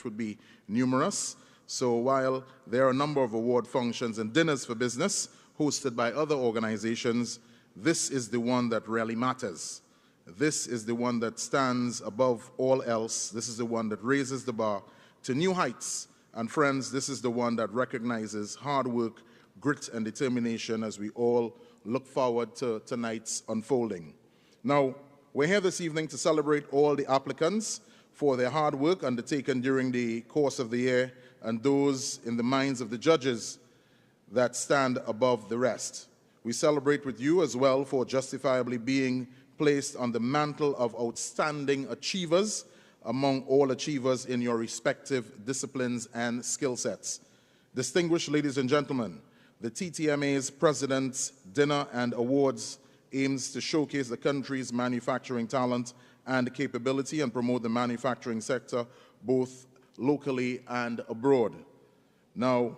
would be numerous. So while there are a number of award functions and dinners for business hosted by other organizations, this is the one that really matters. This is the one that stands above all else. This is the one that raises the bar to new heights. And friends, this is the one that recognizes hard work, grit, and determination as we all look forward to tonight's unfolding. Now, we're here this evening to celebrate all the applicants for their hard work undertaken during the course of the year and those in the minds of the judges that stand above the rest. We celebrate with you as well for justifiably being placed on the mantle of outstanding achievers among all achievers in your respective disciplines and skill sets. Distinguished ladies and gentlemen, the TTMA's President's Dinner and Awards aims to showcase the country's manufacturing talent and capability and promote the manufacturing sector both locally and abroad. Now,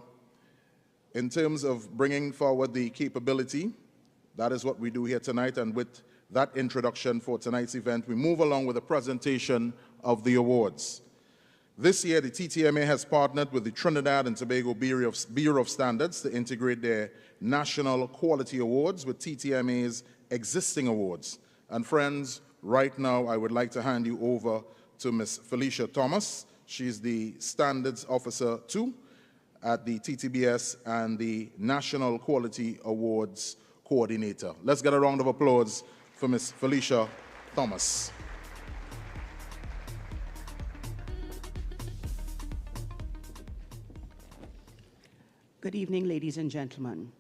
in terms of bringing forward the capability, that is what we do here tonight, and with that introduction for tonight's event, we move along with a presentation of the awards. This year, the TTMA has partnered with the Trinidad and Tobago Bureau of Standards to integrate their National Quality Awards with TTMA's existing awards. And friends, right now, I would like to hand you over to Ms. Felicia Thomas. She's the Standards Officer 2 at the TTBS and the National Quality Awards Coordinator. Let's get a round of applause for Ms. Felicia Thomas. Good evening, ladies and gentlemen.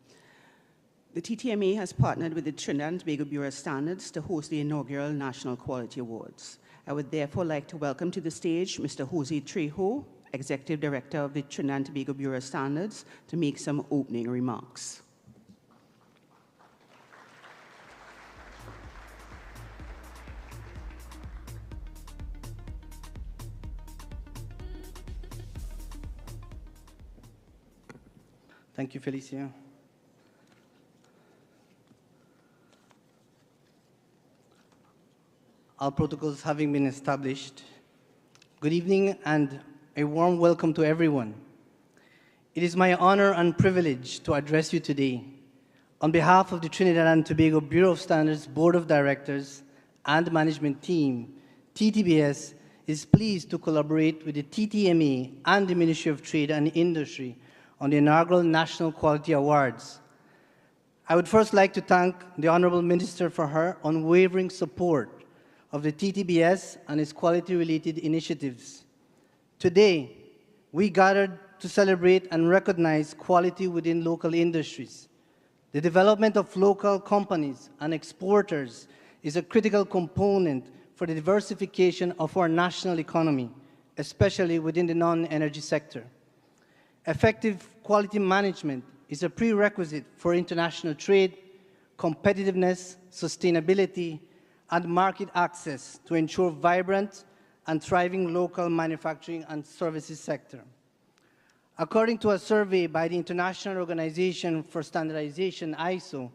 The TTMA has partnered with the Trinidad and Tobago Bureau of Standards to host the inaugural National Quality Awards. I would therefore like to welcome to the stage Mr. Jose Trejo, Executive Director of the Trinidad and Tobago Bureau of Standards, to make some opening remarks. Thank you, Felicia. All protocols having been established, good evening and a warm welcome to everyone. It is my honor and privilege to address you today. On behalf of the Trinidad and Tobago Bureau of Standards Board of Directors and Management Team, TTBS is pleased to collaborate with the TTMA and the Ministry of Trade and Industry on the inaugural National Quality Awards. I would first like to thank the Honorable Minister for her unwavering support of the TTBS and its quality-related initiatives. Today, we gathered to celebrate and recognize quality within local industries. The development of local companies and exporters is a critical component for the diversification of our national economy, especially within the non-energy sector. Effective quality management is a prerequisite for international trade, competitiveness, sustainability, and market access to ensure vibrant and thriving local manufacturing and services sector. According to a survey by the International Organization for Standardization, ISO,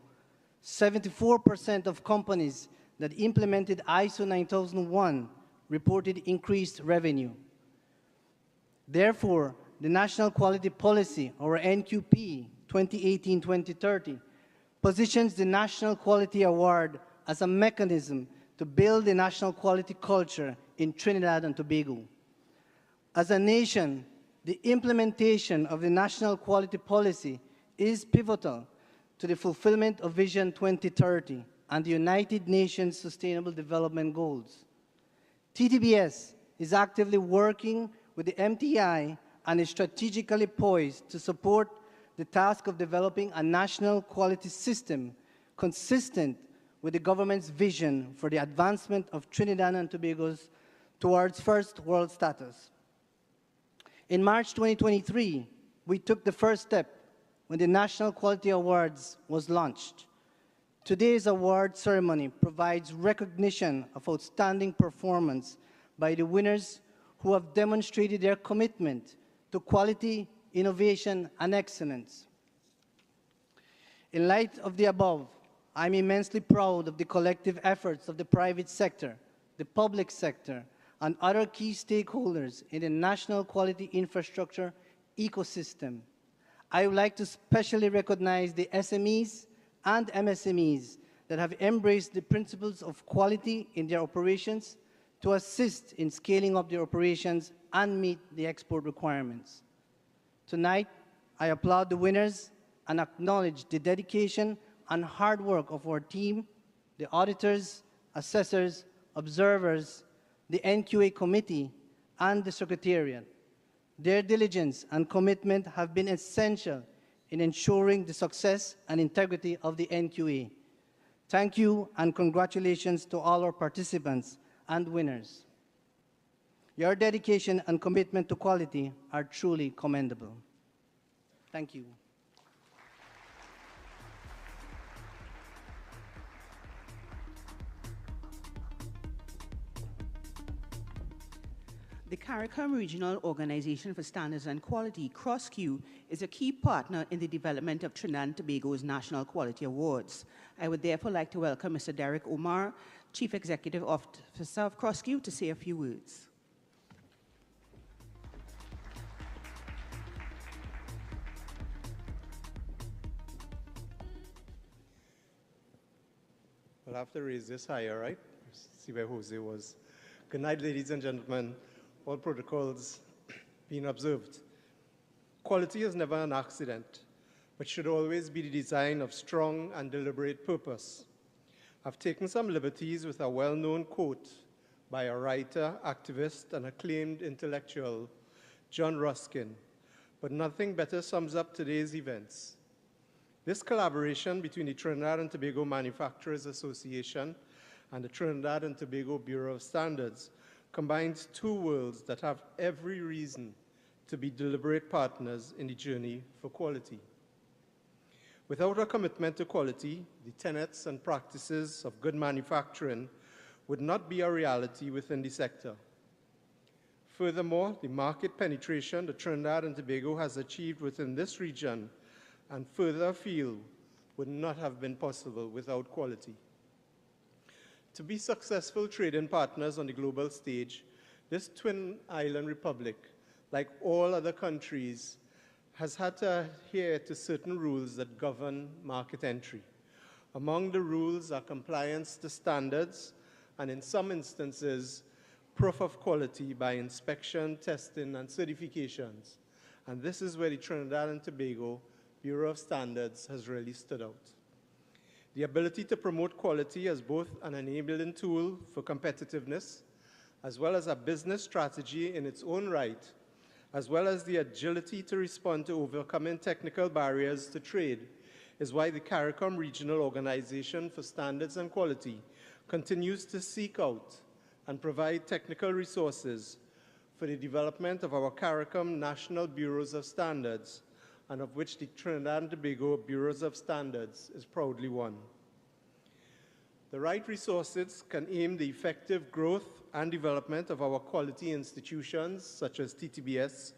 74% of companies that implemented ISO 9001 reported increased revenue. Therefore, the National Quality Policy, or NQP 2018-2030, positions the National Quality Award as a mechanism to build a national quality culture in Trinidad and Tobago. As a nation, the implementation of the National Quality Policy is pivotal to the fulfillment of Vision 2030 and the United Nations Sustainable Development Goals. TTBS is actively working with the MTI and is strategically poised to support the task of developing a national quality system consistent with the government's vision for the advancement of Trinidad and Tobago's towards first world status. In March 2023, we took the first step when the National Quality Awards was launched. Today's award ceremony provides recognition of outstanding performance by the winners who have demonstrated their commitment to quality, innovation, and excellence. In light of the above, I'm immensely proud of the collective efforts of the private sector, the public sector, and other key stakeholders in the national quality infrastructure ecosystem. I would like to specially recognize the SMEs and MSMEs that have embraced the principles of quality in their operations to assist in scaling up their operations and meet the export requirements. Tonight, I applaud the winners and acknowledge the dedication and hard work of our team, the auditors, assessors, observers, the NQA committee, and the Secretariat. Their diligence and commitment have been essential in ensuring the success and integrity of the NQA. Thank you and congratulations to all our participants and winners. Your dedication and commitment to quality are truly commendable. Thank you. The CARICOM Regional Organization for Standards and Quality, CROSSQ, is a key partner in the development of Trinidad and Tobago's National Quality Awards. I would therefore like to welcome Mr. Derek Omar, Chief Executive Officer of CROSSQ, to say a few words. I'll have to raise this higher, right? See where Jose was. Good night, ladies and gentlemen. All protocols being observed. Quality is never an accident, but should always be the design of strong and deliberate purpose. I've taken some liberties with a well-known quote by a writer, activist, and acclaimed intellectual, John Ruskin, but nothing better sums up today's events. This collaboration between the Trinidad and Tobago Manufacturers Association and the Trinidad and Tobago Bureau of Standards combines two worlds that have every reason to be deliberate partners in the journey for quality. Without a commitment to quality, the tenets and practices of good manufacturing would not be a reality within the sector. Furthermore, the market penetration that Trinidad and Tobago has achieved within this region and further afield would not have been possible without quality. To be successful trading partners on the global stage, this twin island republic, like all other countries, has had to adhere to certain rules that govern market entry. Among the rules are compliance to standards, and in some instances, proof of quality by inspection, testing, and certifications. And this is where the Trinidad and Tobago Bureau of Standards has really stood out. The ability to promote quality as both an enabling tool for competitiveness, as well as a business strategy in its own right, as well as the agility to respond to overcoming technical barriers to trade, is why the CARICOM Regional Organization for Standards and Quality continues to seek out and provide technical resources for the development of our CARICOM National Bureaus of Standards, and of which the Trinidad and Tobago Bureaus of Standards is proudly one. The right resources can aim the effective growth and development of our quality institutions, such as TTBS,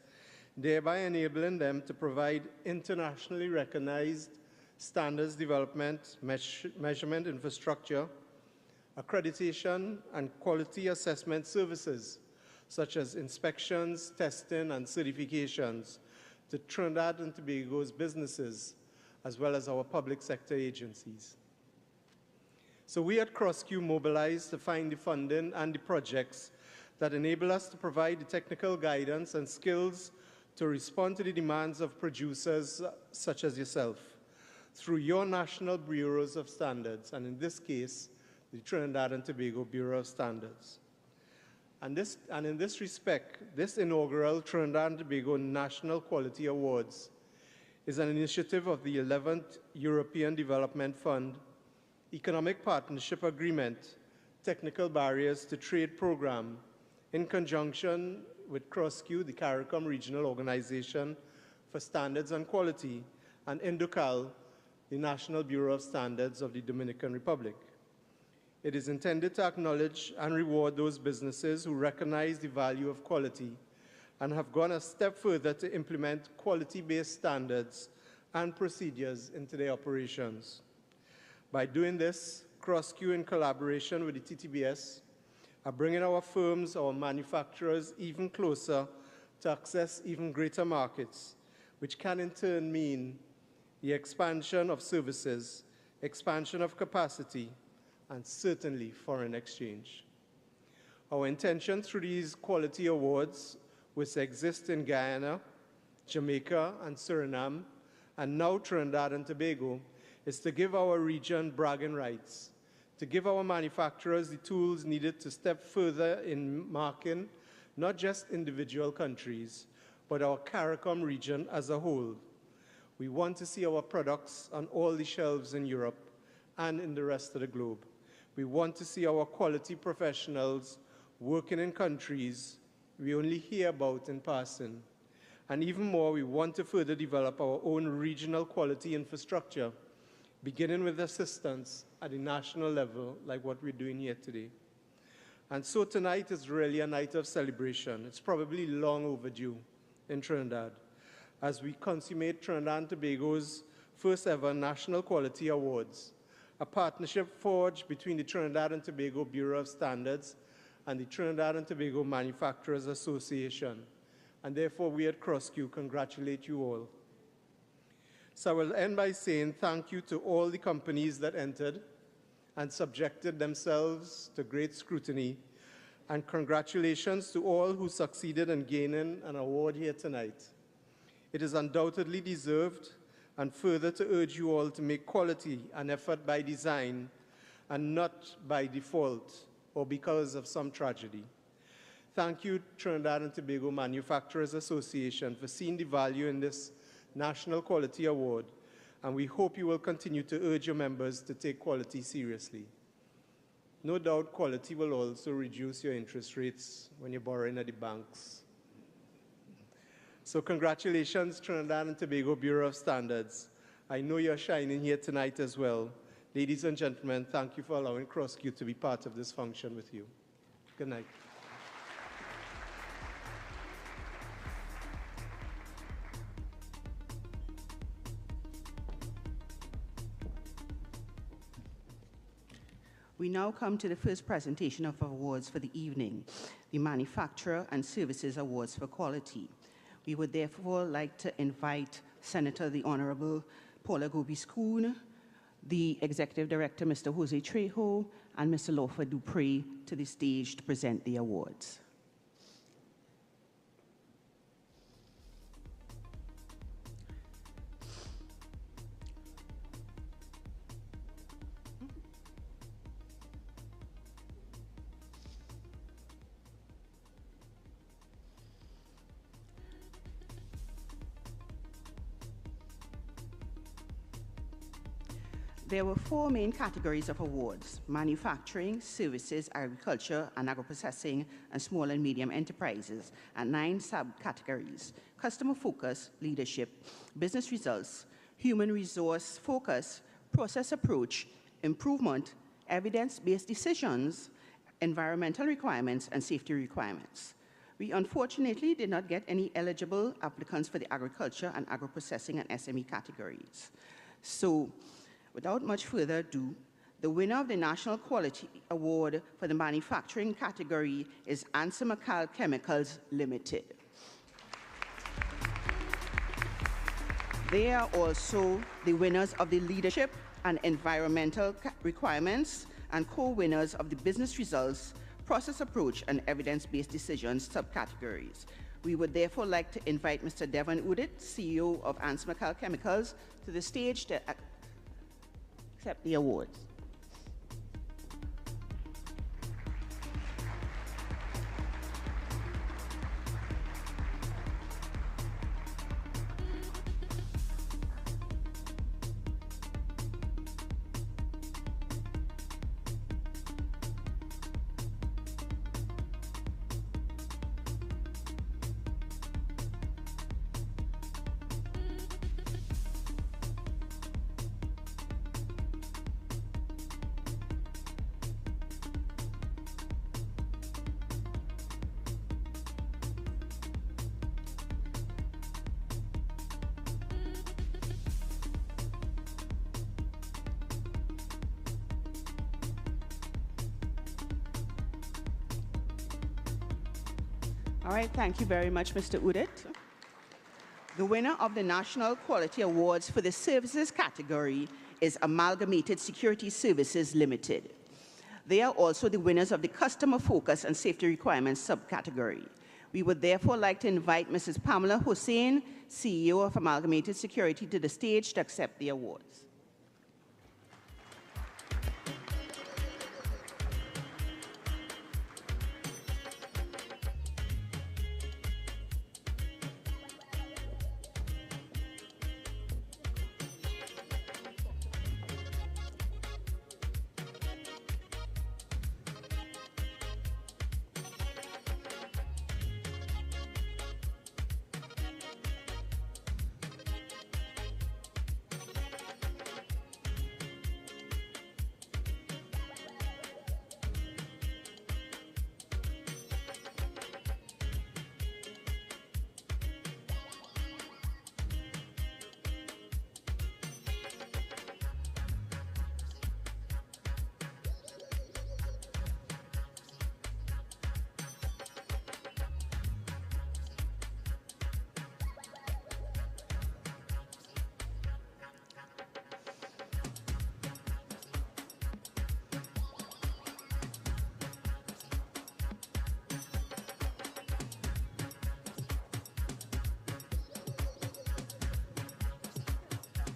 thereby enabling them to provide internationally recognized standards development, measurement infrastructure, accreditation, and quality assessment services, such as inspections, testing, and certifications, to Trinidad and Tobago's businesses, as well as our public sector agencies. So we at CROSSQ mobilized to find the funding and the projects that enable us to provide the technical guidance and skills to respond to the demands of producers such as yourself through your national bureaus of standards, and in this case, the Trinidad and Tobago Bureau of Standards. And in this respect, this inaugural Trinidad and Tobago National Quality Awards is an initiative of the 11th European Development Fund, Economic Partnership Agreement, Technical Barriers to Trade Program, in conjunction with CROSSQ, the CARICOM Regional Organization for Standards and Quality, and INDOCAL, the National Bureau of Standards of the Dominican Republic. It is intended to acknowledge and reward those businesses who recognize the value of quality and have gone a step further to implement quality-based standards and procedures into their operations. By doing this, CROSSQ, in collaboration with the TTBS, are bringing our firms, our manufacturers, even closer to access even greater markets, which can in turn mean the expansion of services, expansion of capacity, and certainly foreign exchange. Our intention through these quality awards, which exist in Guyana, Jamaica, and Suriname, and now Trinidad and Tobago, is to give our region bragging rights, to give our manufacturers the tools needed to step further in marking not just individual countries, but our CARICOM region as a whole. We want to see our products on all the shelves in Europe and in the rest of the globe. We want to see our quality professionals working in countries we only hear about in passing. And even more, we want to further develop our own regional quality infrastructure, beginning with assistance at the national level, like what we're doing here today. And so tonight is really a night of celebration. It's probably long overdue in Trinidad, as we consummate Trinidad and Tobago's first ever National Quality Awards, a partnership forged between the Trinidad and Tobago Bureau of Standards and the Trinidad and Tobago Manufacturers Association. And therefore, we at CrossQ congratulate you all. So I will end by saying thank you to all the companies that entered and subjected themselves to great scrutiny, and congratulations to all who succeeded in gaining an award here tonight. It is undoubtedly deserved, and further to urge you all to make quality an effort by design and not by default or because of some tragedy. Thank you, Trinidad and Tobago Manufacturers Association, for seeing the value in this National Quality Award, and we hope you will continue to urge your members to take quality seriously. No doubt quality will also reduce your interest rates when you're borrowing at the banks. So congratulations, Trinidad and Tobago Bureau of Standards. I know you're shining here tonight as well. Ladies and gentlemen, thank you for allowing CrossQ to be part of this function with you. Good night. We now come to the first presentation of awards for the evening, the Manufacturer and Services Awards for Quality. We would therefore like to invite Senator the Honorable Paula Gobi-Schoon, the Executive Director, Mr. Jose Trejo, and Mr. Lawford Dupree to the stage to present the awards. There were 4 main categories of awards: manufacturing, services, agriculture, and agro-processing, and small and medium enterprises, and 9 subcategories: customer focus, leadership, business results, human resource focus, process approach, improvement, evidence-based decisions, environmental requirements, and safety requirements. We unfortunately did not get any eligible applicants for the agriculture and agro-processing and SME categories. So, without much further ado, the winner of the National Quality Award for the manufacturing category is Ansa Chemicals Limited. They are also the winners of the leadership and environmental requirements and co-winners of the business results, process approach, and evidence-based decisions subcategories. We would therefore like to invite Mr. Devon Udit, CEO of Ansa Chemicals, to the stage to accept the awards. All right, thank you very much, Mr. Udit. The winner of the National Quality Awards for the Services category is Amalgamated Security Services Limited. They are also the winners of the Customer Focus and Safety Requirements subcategory. We would therefore like to invite Mrs. Pamela Hussain, CEO of Amalgamated Security, to the stage to accept the awards.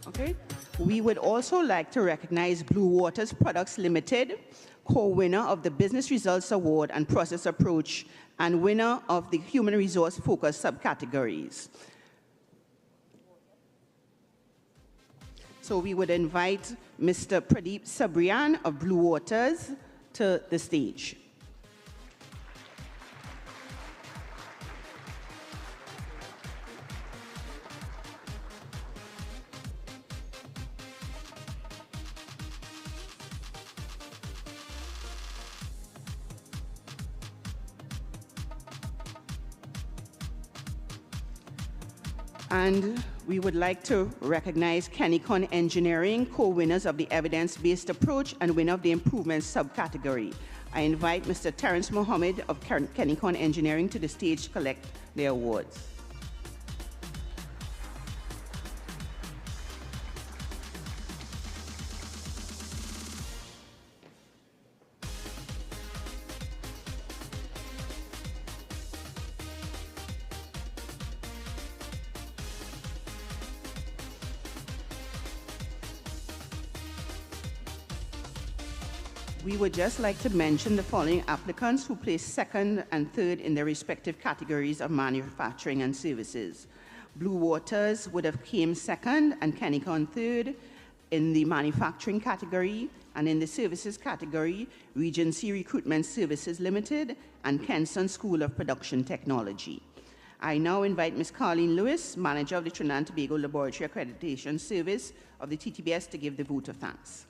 Okay. We would also like to recognize Blue Waters Products Limited, co-winner of the Business Results Award and Process Approach, and winner of the Human Resource Focus subcategories. So we would invite Mr. Pradeep Sabrian of Blue Waters to the stage. And we would like to recognize Kennicon Engineering, co-winners of the Evidence-Based Approach and winner of the Improvement subcategory. I invite Mr. Terence Mohammed of Kennicon Engineering to the stage to collect the awards. We would just like to mention the following applicants who placed second and third in their respective categories of manufacturing and services. Blue Waters would have came second and Kennicon third in the manufacturing category, and in the services category, Regency Recruitment Services Limited and Kenson School of Production Technology. I now invite Ms. Carleen Lewis, manager of the Trinidad and Tobago Laboratory Accreditation Service of the TTBS, to give the vote of thanks.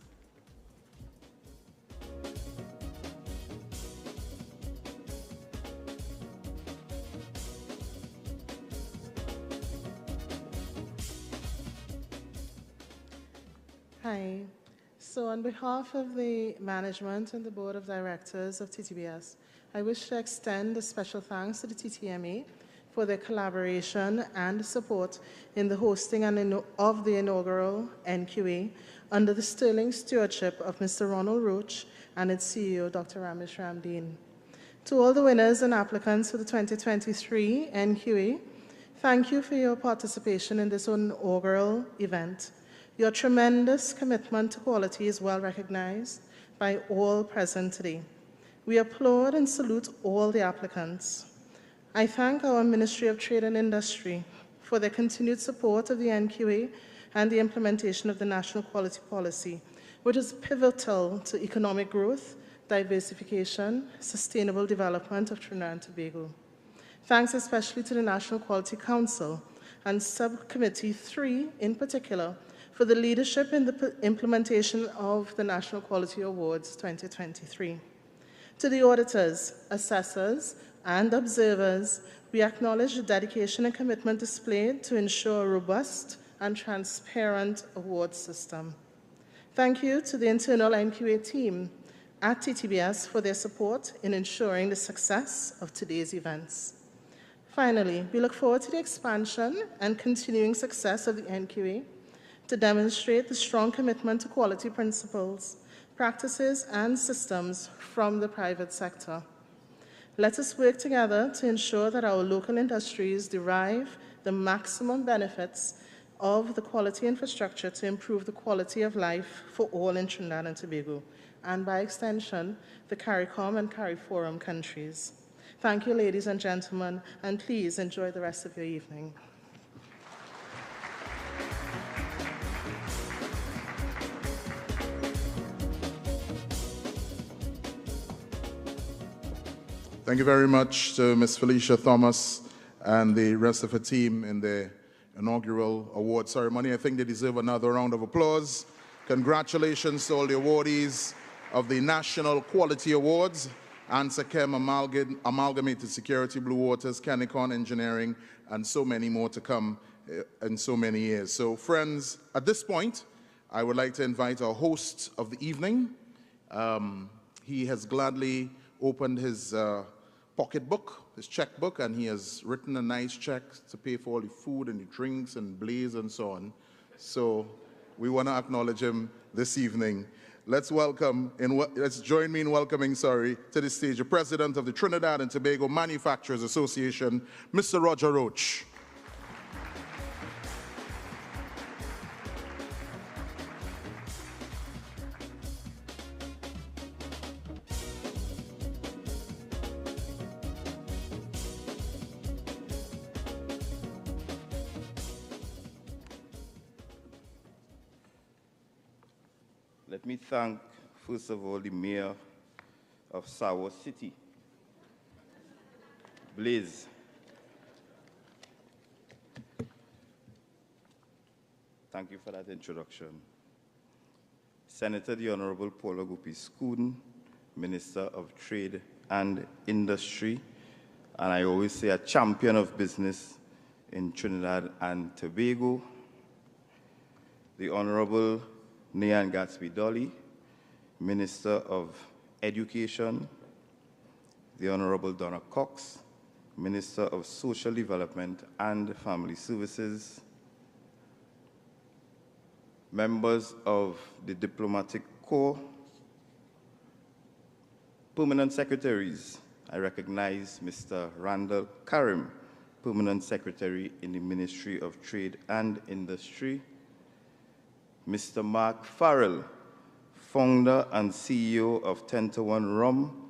Hi. So on behalf of the management and the board of directors of TTBS, I wish to extend a special thanks to the TTMA for their collaboration and support in the hosting of the inaugural NQA under the sterling stewardship of Mr. Ronald Roach and its CEO, Dr. Ramesh Ramdeen. To all the winners and applicants for the 2023 NQA, thank you for your participation in this inaugural event. Your tremendous commitment to quality is well recognized by all present today. We applaud and salute all the applicants. I thank our Ministry of Trade and Industry for their continued support of the NQA and the implementation of the National Quality Policy, which is pivotal to economic growth, diversification, sustainable development of Trinidad and Tobago. Thanks especially to the National Quality Council and Subcommittee 3 in particular, for the leadership in the implementation of the National Quality Awards 2023. To the auditors, assessors, and observers, we acknowledge the dedication and commitment displayed to ensure a robust and transparent award system. Thank you to the internal NQA team at TTBS for their support in ensuring the success of today's events. Finally, we look forward to the expansion and continuing success of the NQA to demonstrate the strong commitment to quality principles, practices, and systems from the private sector. Let us work together to ensure that our local industries derive the maximum benefits of the quality infrastructure to improve the quality of life for all in Trinidad and Tobago, and by extension, the CARICOM and CARIFORUM countries. Thank you, ladies and gentlemen, and please enjoy the rest of your evening. Thank you very much to Ms. Felicia Thomas and the rest of her team in the inaugural award ceremony. I think they deserve another round of applause. Congratulations to all the awardees of the National Quality Awards, ANSACEM Amalgamated Security, Blue Waters, Canicon Engineering, and so many more to come in so many years. So friends, at this point, I would like to invite our host of the evening. He has gladly opened his pocketbook, his checkbook, and he has written a nice check to pay for all the food and the drinks and blaze and so on. So we want to acknowledge him this evening. Let's join me in welcoming, to the stage, the President of the Trinidad and Tobago Manufacturers Association, Mr. Roger Roach. Let me thank, first of all, the Mayor of Sawa City, Blaze. Thank you for that introduction. Senator the Honorable Paula Gopi-Skuden, Minister of Trade and Industry, and I always say a champion of business in Trinidad and Tobago. The Honorable Nyan Gatsby Dolly, Minister of Education. The Honorable Donna Cox, Minister of Social Development and Family Services. Members of the Diplomatic Corps. Permanent Secretaries. I recognize Mr. Randall Karim, Permanent Secretary in the Ministry of Trade and Industry. Mr. Mark Farrell, founder and CEO of 10 to 1 Rum,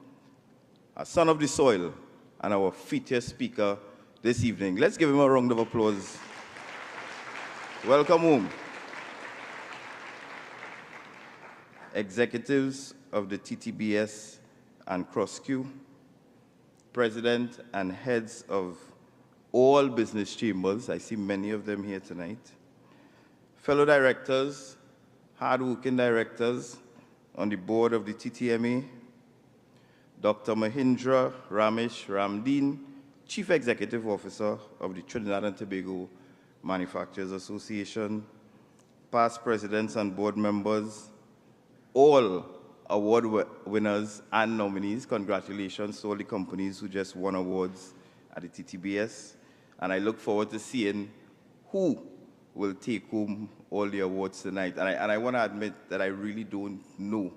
a son of the soil, and our featured speaker this evening. Let's give him a round of applause. Welcome home. Executives of the TTBS and CrossQ, president and heads of all business chambers. I see many of them here tonight. Fellow directors, hard-working directors on the board of the TTMA, Dr. Mahindra Ramesh Ramdeen, Chief Executive Officer of the Trinidad and Tobago Manufacturers Association, past presidents and board members, all award winners and nominees. Congratulations to all the companies who just won awards at the TTBS. And I look forward to seeing who will take home all the awards tonight. And I want to admit that I really don't know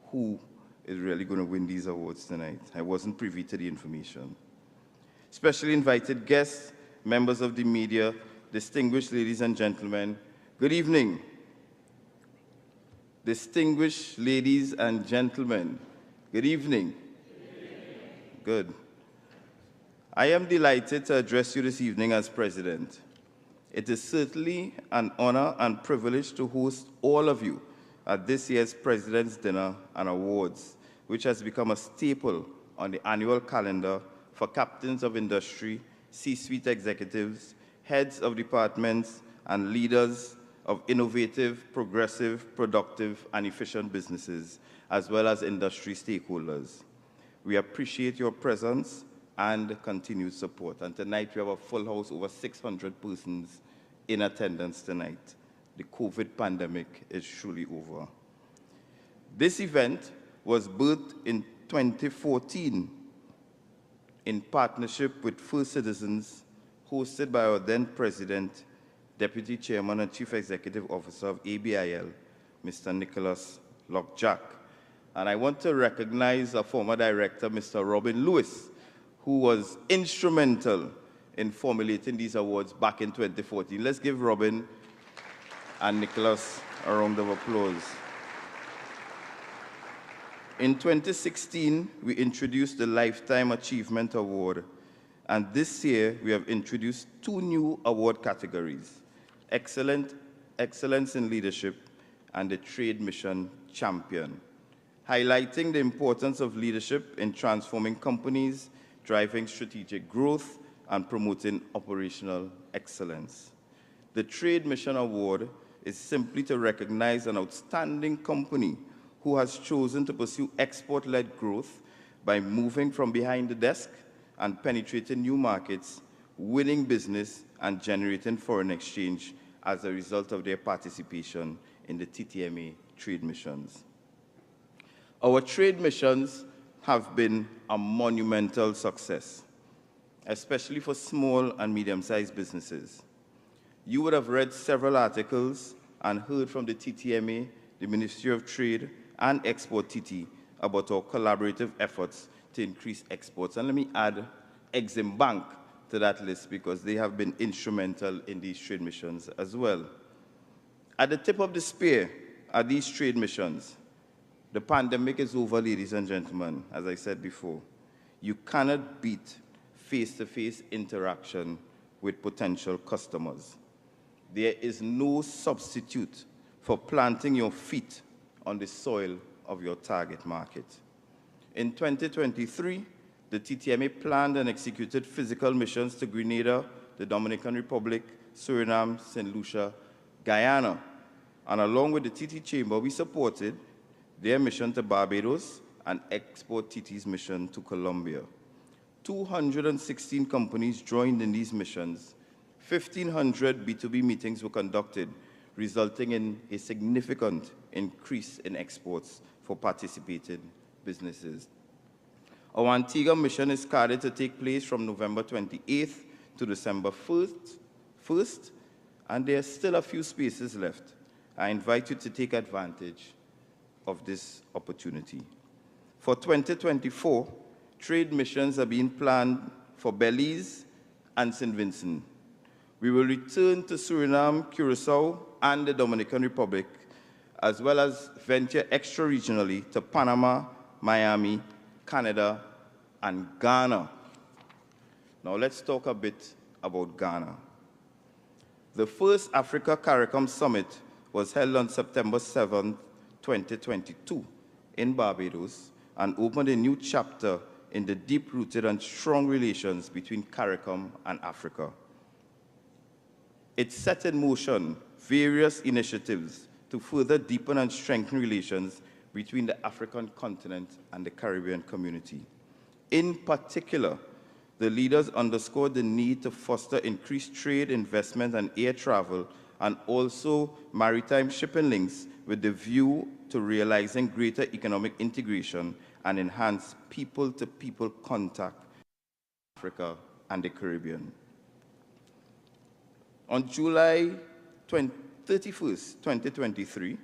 who is really going to win these awards tonight. I wasn't privy to the information. Specially invited guests, members of the media, distinguished ladies and gentlemen, good evening. Distinguished ladies and gentlemen, good evening. Good. I am delighted to address you this evening as President. It is certainly an honor and privilege to host all of you at this year's President's Dinner and Awards, which has become a staple on the annual calendar for captains of industry, C-suite executives, heads of departments, and leaders of innovative, progressive, productive, and efficient businesses, as well as industry stakeholders. We appreciate your presence and continued support. And tonight we have a full house, over 600 persons in attendance tonight. The COVID pandemic is truly over. This event was birthed in 2014 in partnership with First Citizens, hosted by our then President, Deputy Chairman and Chief Executive Officer of ABIL, Mr. Nicholas Lockjack. And I want to recognize our former director, Mr. Robin Lewis, who was instrumental in formulating these awards back in 2014. Let's give Robin and Nicholas a round of applause. In 2016, we introduced the Lifetime Achievement Award, and this year we have introduced 2 new award categories: Excellence in Leadership and the Trade Mission Champion, highlighting the importance of leadership in transforming companies, driving strategic growth, and promoting operational excellence. The Trade Mission Award is simply to recognize an outstanding company who has chosen to pursue export-led growth by moving from behind the desk and penetrating new markets, winning business, and generating foreign exchange as a result of their participation in the TTMA trade missions. Our trade missions have been a monumental success, especially for small and medium-sized businesses. You would have read several articles and heard from the TTMA, the Ministry of Trade, and Export TT about our collaborative efforts to increase exports. And let me add Exim Bank to that list because they have been instrumental in these trade missions as well. At the tip of the spear are these trade missions. The pandemic is over, ladies and gentlemen, as I said before. You cannot beat face-to-face interaction with potential customers. There is no substitute for planting your feet on the soil of your target market. In 2023, the TTMA planned and executed physical missions to Grenada, the Dominican Republic, Suriname, St. Lucia, Guyana, and along with the TT Chamber, we supported their mission to Barbados and Export TT's mission to Colombia. 216 companies joined in these missions. 1,500 B2B meetings were conducted, resulting in a significant increase in exports for participating businesses. Our Antigua mission is scheduled to take place from November 28th to December 1st, and there are still a few spaces left. I invite you to take advantage of this opportunity. For 2024, trade missions are being planned for Belize and St. Vincent. We will return to Suriname, Curacao, and the Dominican Republic, as well as venture extra-regionally to Panama, Miami, Canada, and Ghana. Now let's talk a bit about Ghana. The first Africa CARICOM Summit was held on September 7, 2022 in Barbados and opened a new chapter in the deep-rooted and strong relations between CARICOM and Africa. It set in motion various initiatives to further deepen and strengthen relations between the African continent and the Caribbean community. In particular, the leaders underscored the need to foster increased trade, investment, and air travel, and also maritime shipping links with the view to realizing greater economic integration and enhance people-to-people contact in Africa and the Caribbean. On July 31st, 2023,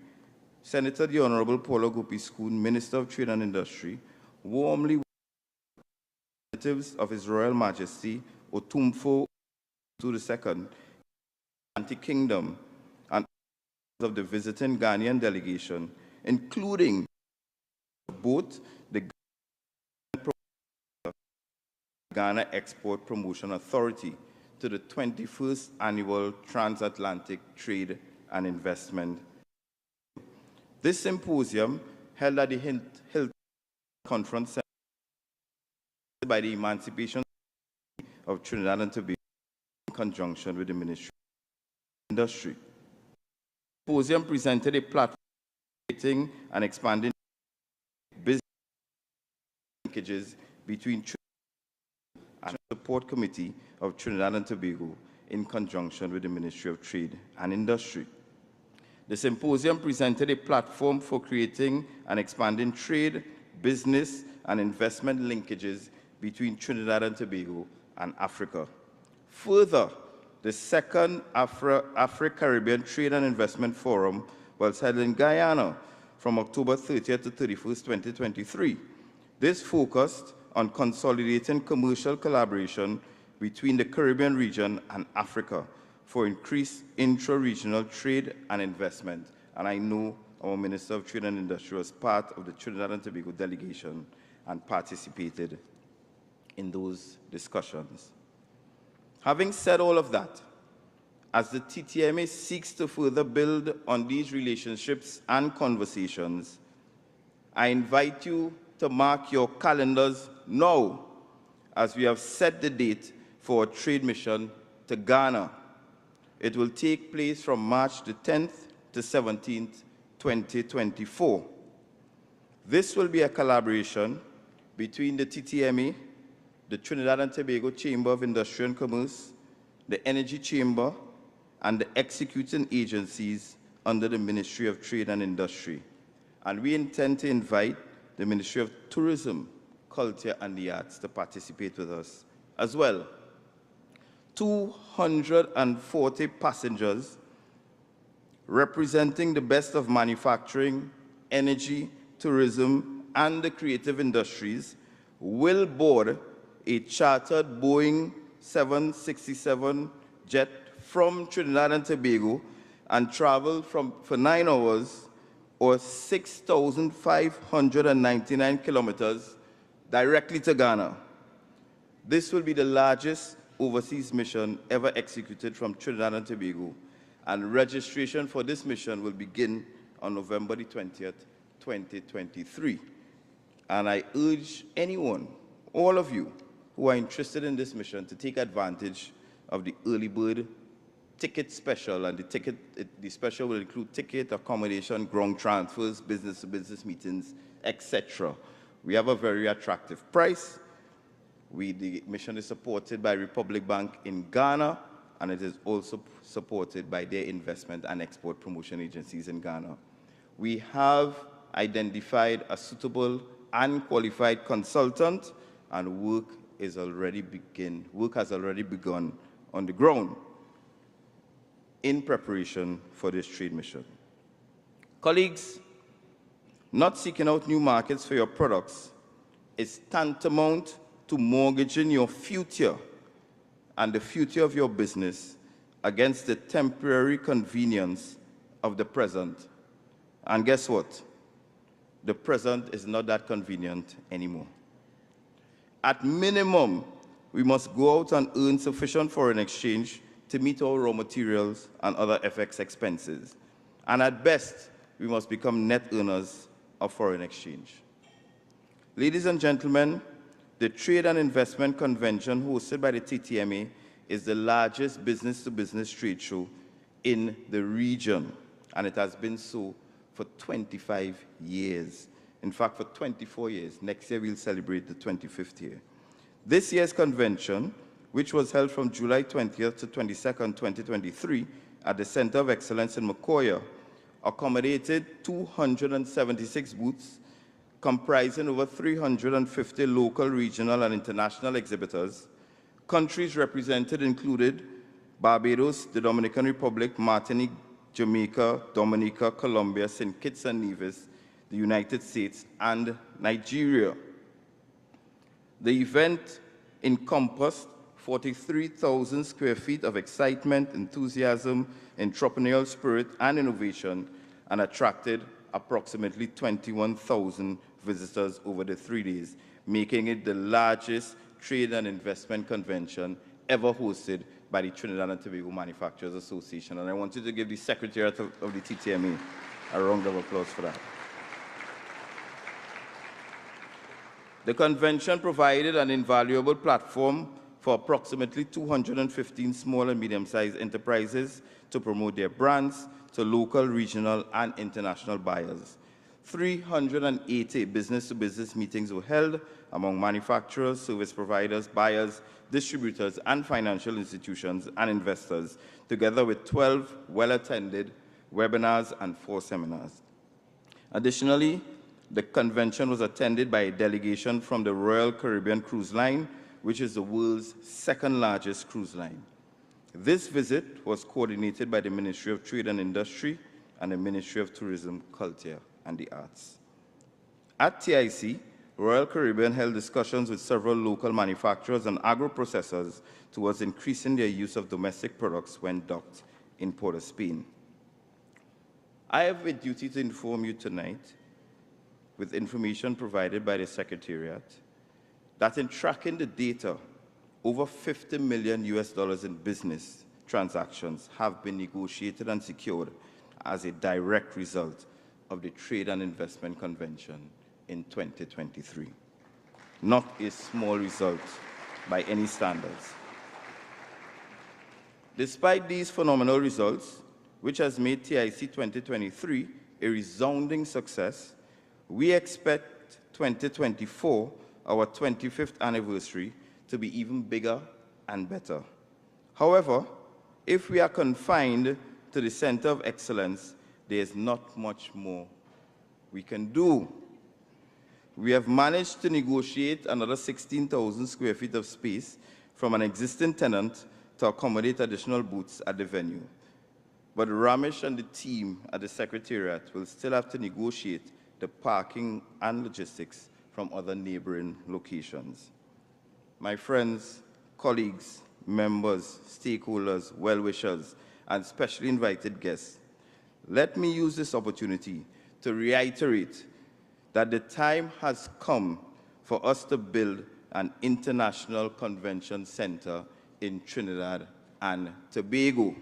Senator the Honorable Paula Gopi-Schoon, Minister of Trade and Industry, warmly welcomed representatives of His Royal Majesty Otumfuo II, Atlantic Kingdom, and of the visiting Ghanaian delegation, including both the Ghana Export Promotion Authority, to the 21st Annual Transatlantic Trade and Investment. This symposium, held at the Hilton Conference Center by the Emancipation of Trinidad and Tobago in conjunction with the Ministry of Industry. The symposium presented a platform for creating and expanding business linkages between Trinidad and the Support Committee of Trinidad and Tobago in conjunction with the Ministry of Trade and Industry. The symposium presented a platform for creating and expanding trade, business, and investment linkages between Trinidad and Tobago and Africa. Further, the second Afro-Caribbean Trade and Investment Forum was held in Guyana from October 30th to 31st, 2023. This focused on consolidating commercial collaboration between the Caribbean region and Africa for increased intra-regional trade and investment. And I know our Minister of Trade and Industry was part of the Trinidad and Tobago delegation and participated in those discussions. Having said all of that, as the TTMA seeks to further build on these relationships and conversations, I invite you to mark your calendars now as we have set the date for a trade mission to Ghana. It will take place from March the 10th to 17th, 2024. This will be a collaboration between the TTMA, the Trinidad and Tobago Chamber of Industry and Commerce, the Energy Chamber, and the executing agencies under the Ministry of Trade and Industry. And we intend to invite the Ministry of Tourism, Culture and the Arts to participate with us as well. 240 passengers representing the best of manufacturing, energy, tourism, and the creative industries will board a chartered Boeing 767 jet from Trinidad and Tobago and travel for 9 hours or 6,599 kilometers directly to Ghana. This will be the largest overseas mission ever executed from Trinidad and Tobago, and registration for this mission will begin on November the 20th, 2023. And I urge anyone, all of you, who are interested in this mission to take advantage of the early bird ticket special, and the special will include ticket, accommodation, ground transfers, business-to-business meetings, etc. We have a very attractive price. The mission is supported by Republic Bank in Ghana, and it is also supported by their investment and export promotion agencies in Ghana. We have identified a suitable and qualified consultant, and work has already begun on the ground in preparation for this trade mission. Colleagues, not seeking out new markets for your products is tantamount to mortgaging your future and the future of your business against the temporary convenience of the present. And guess what? The present is not that convenient anymore. At minimum, we must go out and earn sufficient foreign exchange to meet our raw materials and other FX expenses. And at best, we must become net earners of foreign exchange. Ladies and gentlemen, the Trade and Investment Convention hosted by the TTMA is the largest business-to-business trade show in the region, and it has been so for 25 years. In fact, for 24 years. Next year, we'll celebrate the 25th year. This year's convention, which was held from July 20th to 22nd, 2023, at the Center of Excellence in Macoya, accommodated 276 booths, comprising over 350 local, regional, and international exhibitors. Countries represented included Barbados, the Dominican Republic, Martinique, Jamaica, Dominica, Colombia, St. Kitts and Nevis, the United States, and Nigeria. The event encompassed 43,000 square feet of excitement, enthusiasm, entrepreneurial spirit, and innovation, and attracted approximately 21,000 visitors over the 3 days, making it the largest trade and investment convention ever hosted by the Trinidad and Tobago Manufacturers Association. And I wanted to give the Secretariat of the TTMA a round of applause for that. The convention provided an invaluable platform for approximately 215 small and medium-sized enterprises to promote their brands to local, regional, and international buyers. 380 business-to-business meetings were held among manufacturers, service providers, buyers, distributors, and financial institutions and investors, together with 12 well-attended webinars and 4 seminars. Additionally, The convention was attended by a delegation from the Royal Caribbean Cruise Line, which is the world's second largest cruise line. This visit was coordinated by the Ministry of Trade and Industry and the Ministry of Tourism, Culture, and the Arts. At TIC, Royal Caribbean held discussions with several local manufacturers and agro-processors towards increasing their use of domestic products when docked in Port of Spain. I have a duty to inform you tonight, with information provided by the Secretariat, that in tracking the data, over $50 million in business transactions have been negotiated and secured as a direct result of the Trade and Investment Convention in 2023. Not a small result by any standards. Despite these phenomenal results, which has made TIC 2023 a resounding success, we expect 2024, our 25th anniversary, to be even bigger and better. However, if we are confined to the Center of Excellence, there is not much more we can do. We have managed to negotiate another 16,000 square feet of space from an existing tenant to accommodate additional booths at the venue. But Ramesh and the team at the Secretariat will still have to negotiate the parking and logistics from other neighboring locations. My friends, colleagues, members, stakeholders, well-wishers, and specially invited guests, let me use this opportunity to reiterate that the time has come for us to build an international convention center in Trinidad and Tobago.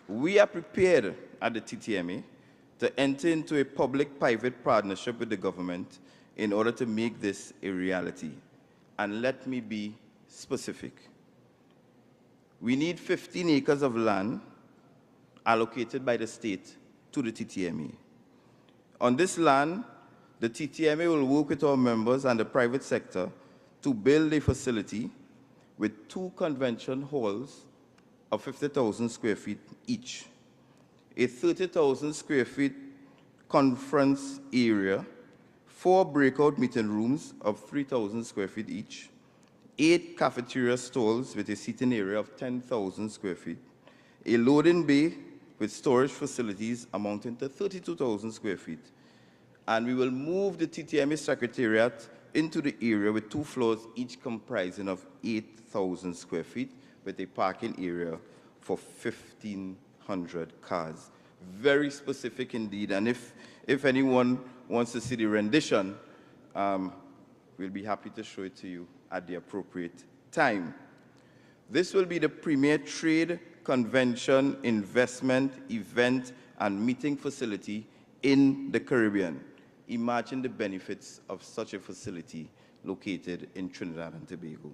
We are prepared at the TTMA to enter into a public-private partnership with the government in order to make this a reality. And let me be specific. We need 15 acres of land allocated by the state to the TTMA. On this land, the TTMA will work with our members and the private sector to build a facility with 2 convention halls of 50,000 square feet each, a 30,000 square feet conference area, 4 breakout meeting rooms of 3,000 square feet each, 8 cafeteria stalls with a seating area of 10,000 square feet, a loading bay with storage facilities amounting to 32,000 square feet. And we will move the TTMA Secretariat into the area with 2 floors, each comprising of 8,000 square feet, with a parking area for 1,500 cars. Very specific indeed, and if anyone wants to see the rendition, we'll be happy to show it to you at the appropriate time. This will be the premier trade, convention, investment, event, and meeting facility in the Caribbean. Imagine the benefits of such a facility located in Trinidad and Tobago.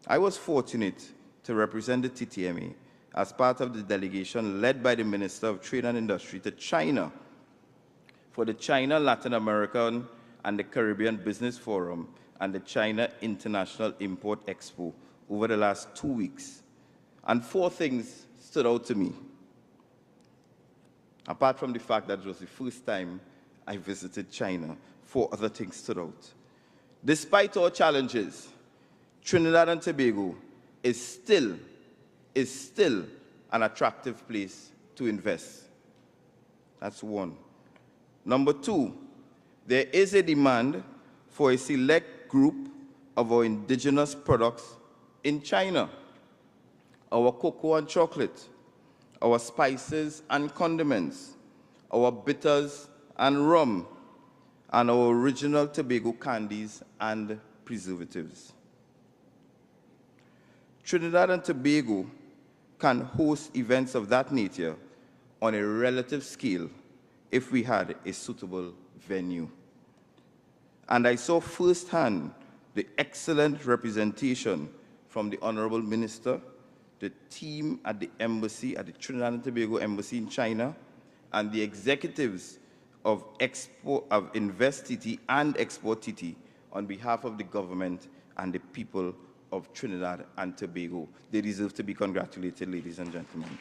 I was fortunate to represent the TTMA as part of the delegation led by the Minister of Trade and Industry to China for the China, Latin American, and the Caribbean Business Forum and the China International Import Expo over the last 2 weeks. And 4 things stood out to me, apart from the fact that it was the first time I visited China. 4 other things stood out. Despite all challenges, Trinidad and Tobago is still an attractive place to invest. That's 1. Number 2, there is a demand for a select group of our indigenous products in China. Our cocoa and chocolate, our spices and condiments, our bitters and rum, and our original Tobago candies and preservatives. Trinidad and Tobago can host events of that nature on a relative scale if we had a suitable venue. And I saw firsthand the excellent representation from the Honorable Minister, the team at the embassy, at the Trinidad and Tobago Embassy in China, and the executives of Invest TT and Export TT on behalf of the government and the people of Trinidad and Tobago. They deserve to be congratulated, ladies and gentlemen.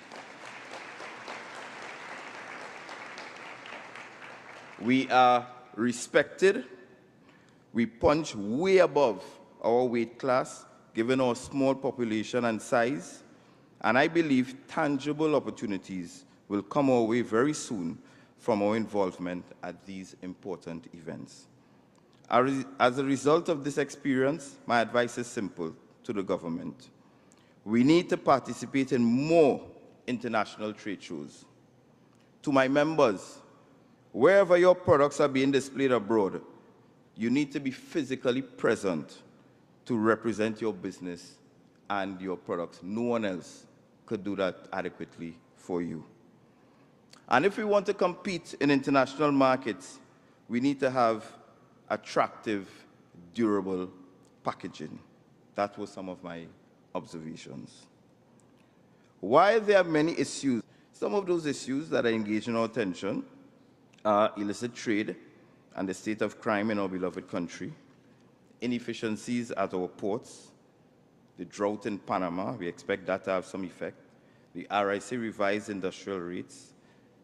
We are respected. We punch way above our weight class, given our small population and size. And I believe tangible opportunities will come our way very soon from our involvement at these important events. As a result of this experience, my advice is simple to the government. We need to participate in more international trade shows. To my members, wherever your products are being displayed abroad, you need to be physically present to represent your business and your products. No one else could do that adequately for you. And if we want to compete in international markets, we need to have attractive, durable packaging. That was some of my observations. While there are many issues, some of those issues that are engaging our attention are illicit trade and the state of crime in our beloved country, inefficiencies at our ports, the drought in Panama, we expect that to have some effect, the RIC revised industrial rates,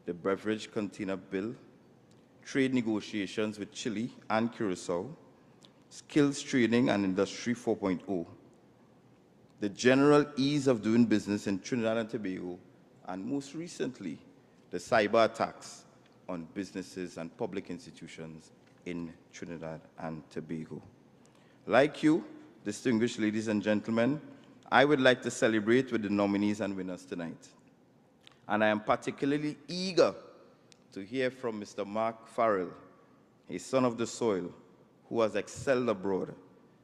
the beverage container bill, trade negotiations with Chile and Curacao, skills training and Industry 4.0, the general ease of doing business in Trinidad and Tobago, and most recently, the cyber attacks on businesses and public institutions in Trinidad and Tobago. Like you, distinguished ladies and gentlemen, I would like to celebrate with the nominees and winners tonight. And I am particularly eager to hear from Mr. Mark Farrell, a son of the soil, who has excelled abroad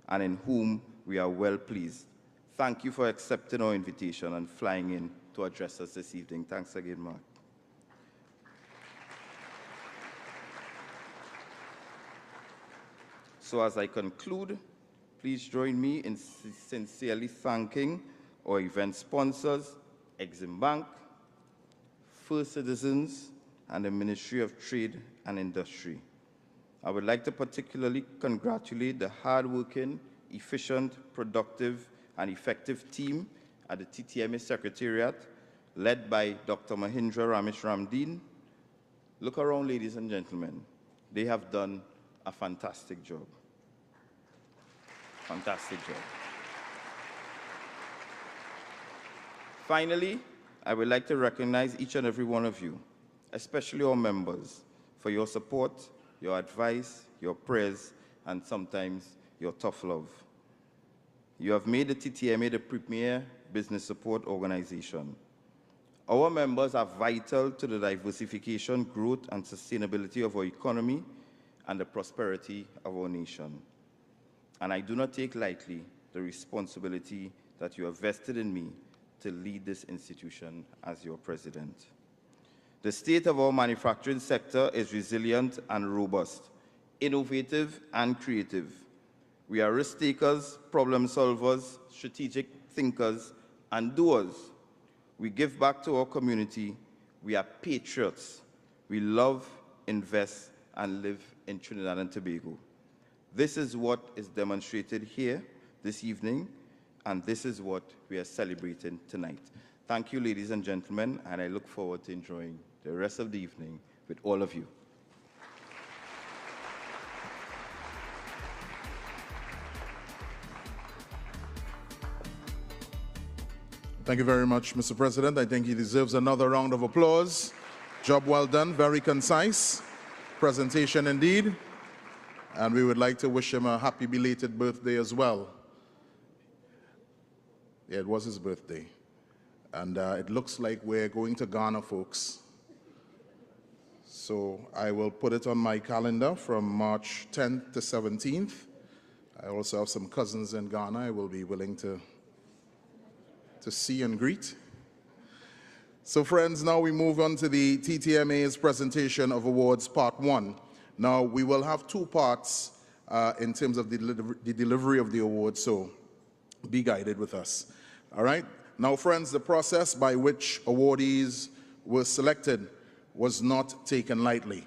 and in whom we are well pleased. Thank you for accepting our invitation and flying in to address us this evening. Thanks again, Mark. So as I conclude, please join me in sincerely thanking our event sponsors, Exim Bank, First Citizens, and the Ministry of Trade and Industry. I would like to particularly congratulate the hardworking, efficient, productive, and effective team at the TTMA Secretariat, led by Dr. Mahindra Ramesh Ramdeen. Look around, ladies and gentlemen. They have done a fantastic job. Fantastic job. Finally, I would like to recognize each and every one of you, especially our members, for your support, your advice, your prayers, and sometimes your tough love. You have made the TTMA the premier business support organization. Our members are vital to the diversification, growth, and sustainability of our economy and the prosperity of our nation. And I do not take lightly the responsibility that you have vested in me to lead this institution as your president. The state of our manufacturing sector is resilient and robust, innovative and creative. We are risk takers, problem solvers, strategic thinkers, and doers. We give back to our community. We are patriots. We love, invest, and live in Trinidad and Tobago. This is what is demonstrated here this evening, and this is what we are celebrating tonight. Thank you, ladies and gentlemen, and I look forward to enjoying the rest of the evening with all of you. Thank you very much, Mr. President. I think he deserves another round of applause. Job well done, very concise presentation indeed. And we would like to wish him a happy belated birthday as well. Yeah, it was his birthday. And it looks like we're going to Ghana, folks. So I will put it on my calendar from March 10th to 17th. I also have some cousins in Ghana I will be willing to see and greet. So friends, now we move on to the TTMA's presentation of awards part 1. Now we will have 2 parts in terms of the delivery of the awards, so be guided with us. All right? Now friends, the process by which awardees were selected was not taken lightly.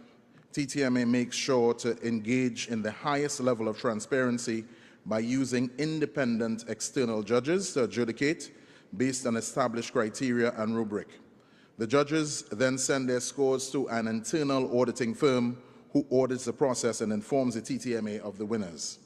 TTMA makes sure to engage in the highest level of transparency by using independent external judges to adjudicate based on established criteria and rubric. The judges then send their scores to an internal auditing firm who audits the process and informs the TTMA of the winners.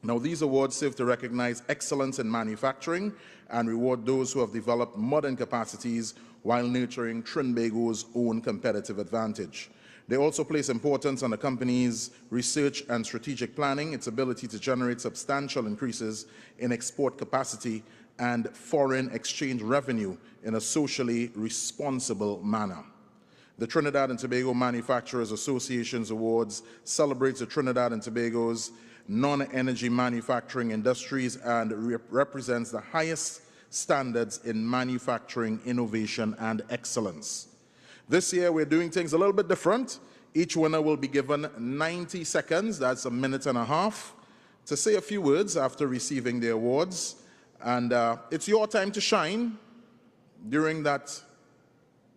Now, these awards serve to recognize excellence in manufacturing and reward those who have developed modern capacities while nurturing Trinbago's own competitive advantage. They also place importance on the company's research and strategic planning, its ability to generate substantial increases in export capacity and foreign exchange revenue in a socially responsible manner. The Trinidad and Tobago Manufacturers Association's awards celebrates the Trinidad and Tobago's non-energy manufacturing industries and represents the highest standards in manufacturing innovation and excellence. This year we're doing things a little bit different. Each winner will be given 90 seconds, that's a minute and a half, to say a few words after receiving the awards. And it's your time to shine during that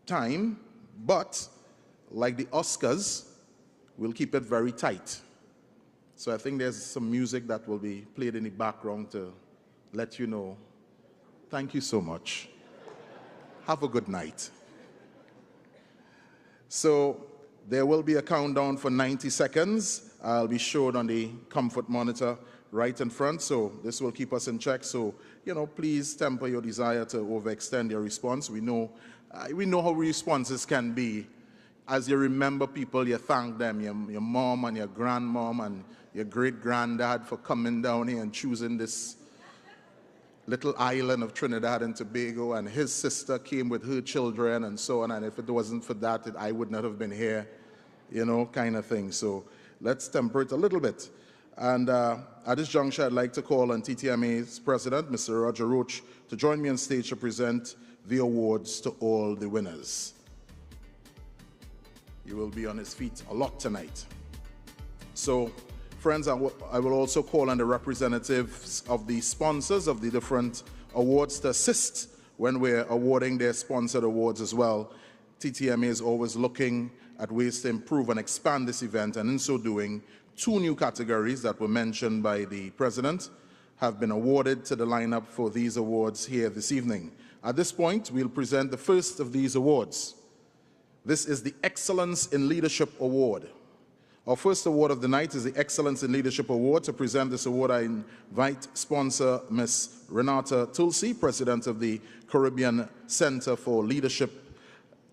time, but like the Oscars, we'll keep it very tight. So I think there's some music that will be played in the background to let you know. Thank you so much. Have a good night. So there will be a countdown for 90 seconds. I'll be showed on the comfort monitor right in front, so this will keep us in check. So, please temper your desire to overextend your response. We know how responses can be. As you remember people, you thank them, your mom and your grandmom and your great-granddad for coming down here and choosing this little island of Trinidad and Tobago, and his sister came with her children and so on, and if it wasn't for that, I would not have been here, kind of thing. So let's temper it a little bit. And at this juncture, I'd like to call on TTMA's president, Mr. Roger Roach, to join me on stage to present the awards to all the winners. He will be on his feet a lot tonight. So, friends, I will also call on the representatives of the sponsors of the different awards to assist when we're awarding their sponsored awards as well. TTMA is always looking at ways to improve and expand this event, and in so doing, 2 new categories that were mentioned by the president have been awarded to the lineup for these awards here this evening. At this point, we'll present the first of these awards. This is the Excellence in Leadership Award. Our first award of the night is the Excellence in Leadership Award. To present this award, I invite sponsor Ms. Renata Tulsi, President of the Caribbean Center for Leadership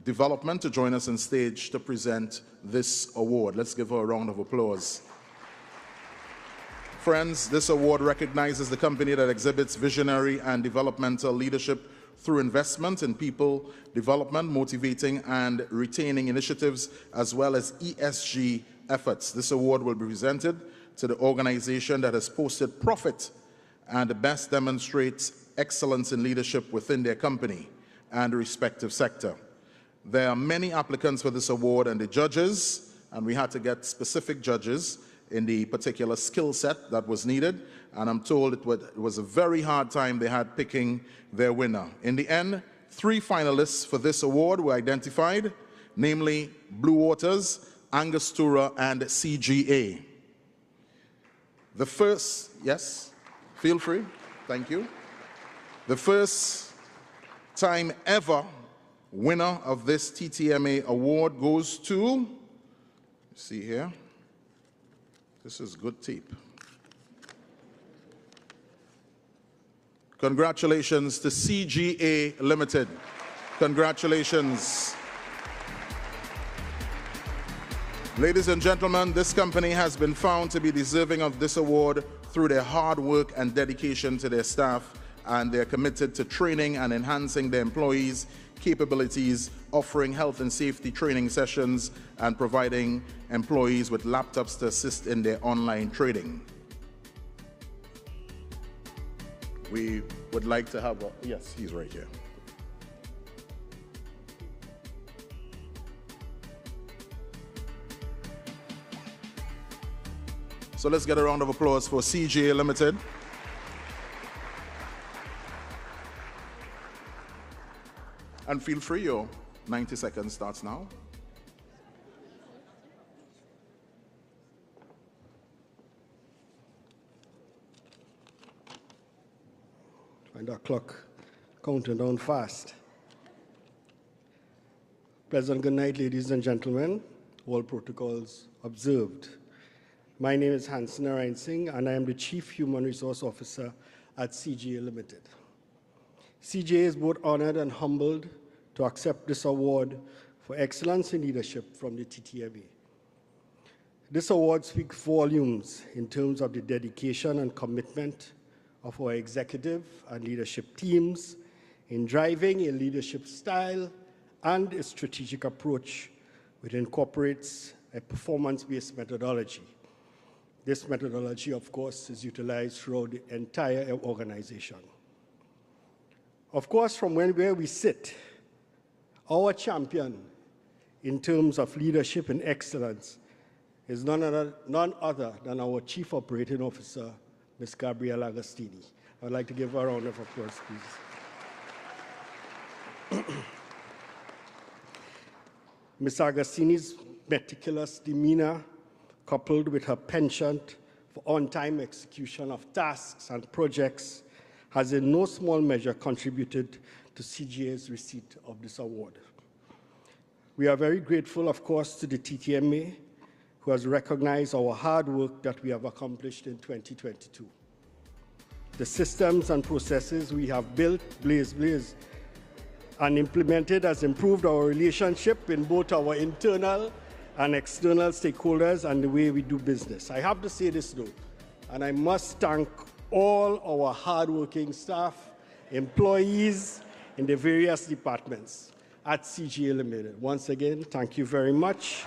Development, to join us on stage to present this award. Let's give her a round of applause. Friends, this award recognizes the company that exhibits visionary and developmental leadership through investment in people development, motivating and retaining initiatives, as well as ESG efforts. This award will be presented to the organization that has posted profit and best demonstrates excellence in leadership within their company and the respective sector. There are many applicants for this award, and the judges, and we had to get specific judges in the particular skill set that was needed, and I'm told it was a very hard time they had picking their winner. In the end, 3 finalists for this award were identified, namely Blue Waters, Angostura, and CGA. The first, yes, feel free, thank you. The first time ever winner of this TTMA award goes to, see here, this is good tape. Congratulations to CGA Limited. Congratulations. Ladies and gentlemen, this company has been found to be deserving of this award through their hard work and dedication to their staff, and they're committed to training and enhancing their employees' capabilities, offering health and safety training sessions, and providing employees with laptops to assist in their online trading. We would like to have a, yes, he's right here. So let's get a round of applause for CGA Limited. And feel free, your 90 seconds starts now. Find that clock counting down fast. Pleasant good night, ladies and gentlemen. all protocols observed. My name is Hansen Narayan Singh, and I am the Chief Human Resource Officer at CGA Limited. CGA is both honored and humbled to accept this award for excellence in leadership from the TTMA. This award speaks volumes in terms of the dedication and commitment of our executive and leadership teams in driving a leadership style and a strategic approach which incorporates a performance-based methodology. This methodology, of course, is utilized throughout the entire organization. Of course, from where we sit, our champion in terms of leadership and excellence is none other than our Chief Operating Officer, Ms. Gabriela Agostini. I'd like to give her a round of applause, please. Ms. Agostini's meticulous demeanor, coupled with her penchant for on-time execution of tasks and projects, has in no small measure contributed to CGA's receipt of this award. We are very grateful, of course, to the TTMA, who has recognized our hard work that we have accomplished in 2022. The systems and processes we have built, and implemented has improved our relationship in both our internal and external stakeholders and the way we do business. I have to say this though, and I must thank all our hardworking staff, employees in the various departments at CGA Limited. Once again, thank you very much,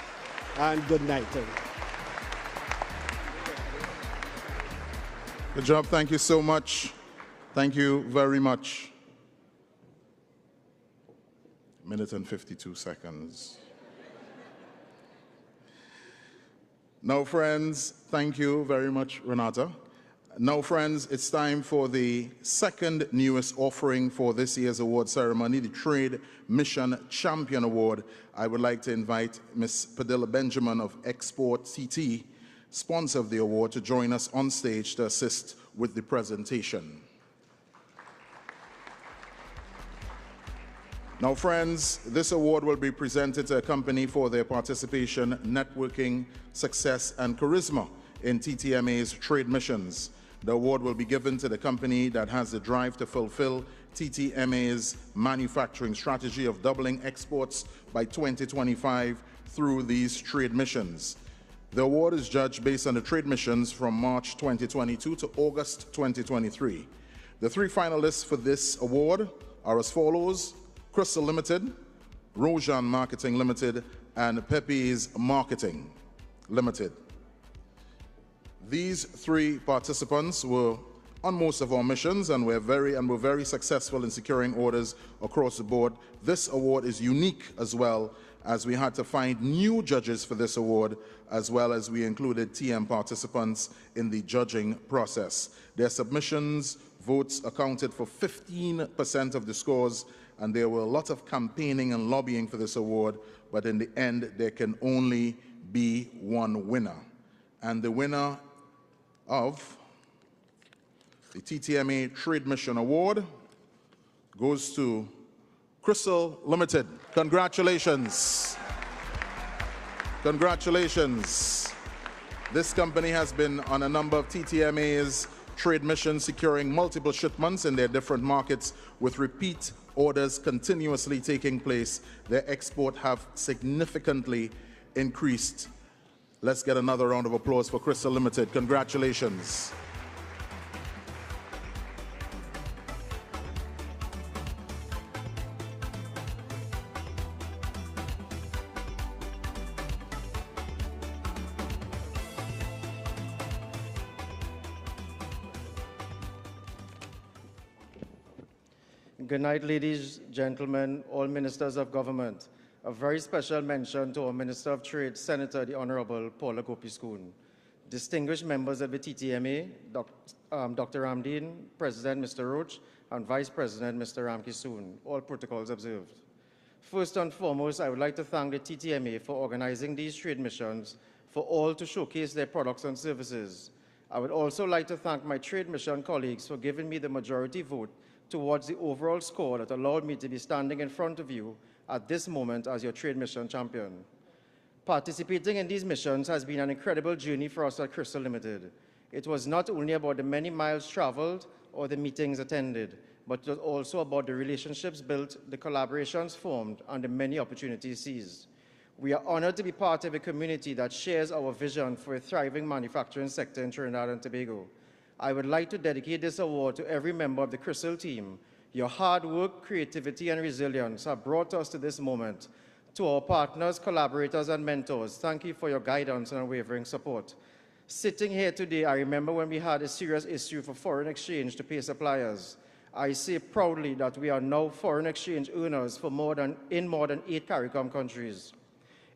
and good night, everyone. Good job. Thank you so much. Thank you very much. A minute and 52 seconds. Now, friends, thank you very much, Renata. Now, friends, it's time for the second newest offering for this year's award ceremony, the Trade Mission Champion Award. I would like to invite Ms. Padilla Benjamin of Export CT, sponsor of the award, to join us on stage to assist with the presentation. Now, friends, this award will be presented to a company for their participation, networking, success, and charisma in TTMA's trade missions. The award will be given to the company that has the drive to fulfill TTMA's manufacturing strategy of doubling exports by 2025 through these trade missions. The award is judged based on the trade missions from March 2022 to August 2023. The three finalists for this award are as follows: Crystal Limited, Rojan Marketing Limited, and Pepe's Marketing Limited. These three participants were on most of our missions and were very successful in securing orders across the board. This award is unique as well, as we had to find new judges for this award, as well as we included TM participants in the judging process. Their submissions, votes accounted for 15% of the scores, and there were a lot of campaigning and lobbying for this award, but in the end, there can only be one winner. And the winner of the TTMA Trade Mission Award goes to Crystal Limited. Congratulations. Congratulations. This company has been on a number of TTMA's trade missions, securing multiple shipments in their different markets with repeat orders continuously taking place. Their export have significantly increased. Let's get another round of applause for Crystal Limited. Congratulations. Good night, ladies, gentlemen, all ministers of government. A very special mention to our Minister of Trade, Senator the Honorable Paula Gopiskun. Distinguished members of the TTMA, Dr. Ramdeen, President Mr. Roach, and Vice President Mr. Ramkisoon, all protocols observed. First and foremost, I would like to thank the TTMA for organizing these trade missions for all to showcase their products and services. I would also like to thank my trade mission colleagues for giving me the majority vote towards the overall score that allowed me to be standing in front of you at this moment as your trade mission champion. Participating in these missions has been an incredible journey for us at Crystal Limited. It was not only about the many miles traveled or the meetings attended, but it was also about the relationships built, the collaborations formed, and the many opportunities seized. We are honored to be part of a community that shares our vision for a thriving manufacturing sector in Trinidad and Tobago. I would like to dedicate this award to every member of the Crystal team. Your hard work, creativity, and resilience have brought us to this moment. To our partners, collaborators, and mentors, thank you for your guidance and unwavering support. Sitting here today, I remember when we had a serious issue for foreign exchange to pay suppliers. I say proudly that we are now foreign exchange earners for more than 8 CARICOM countries.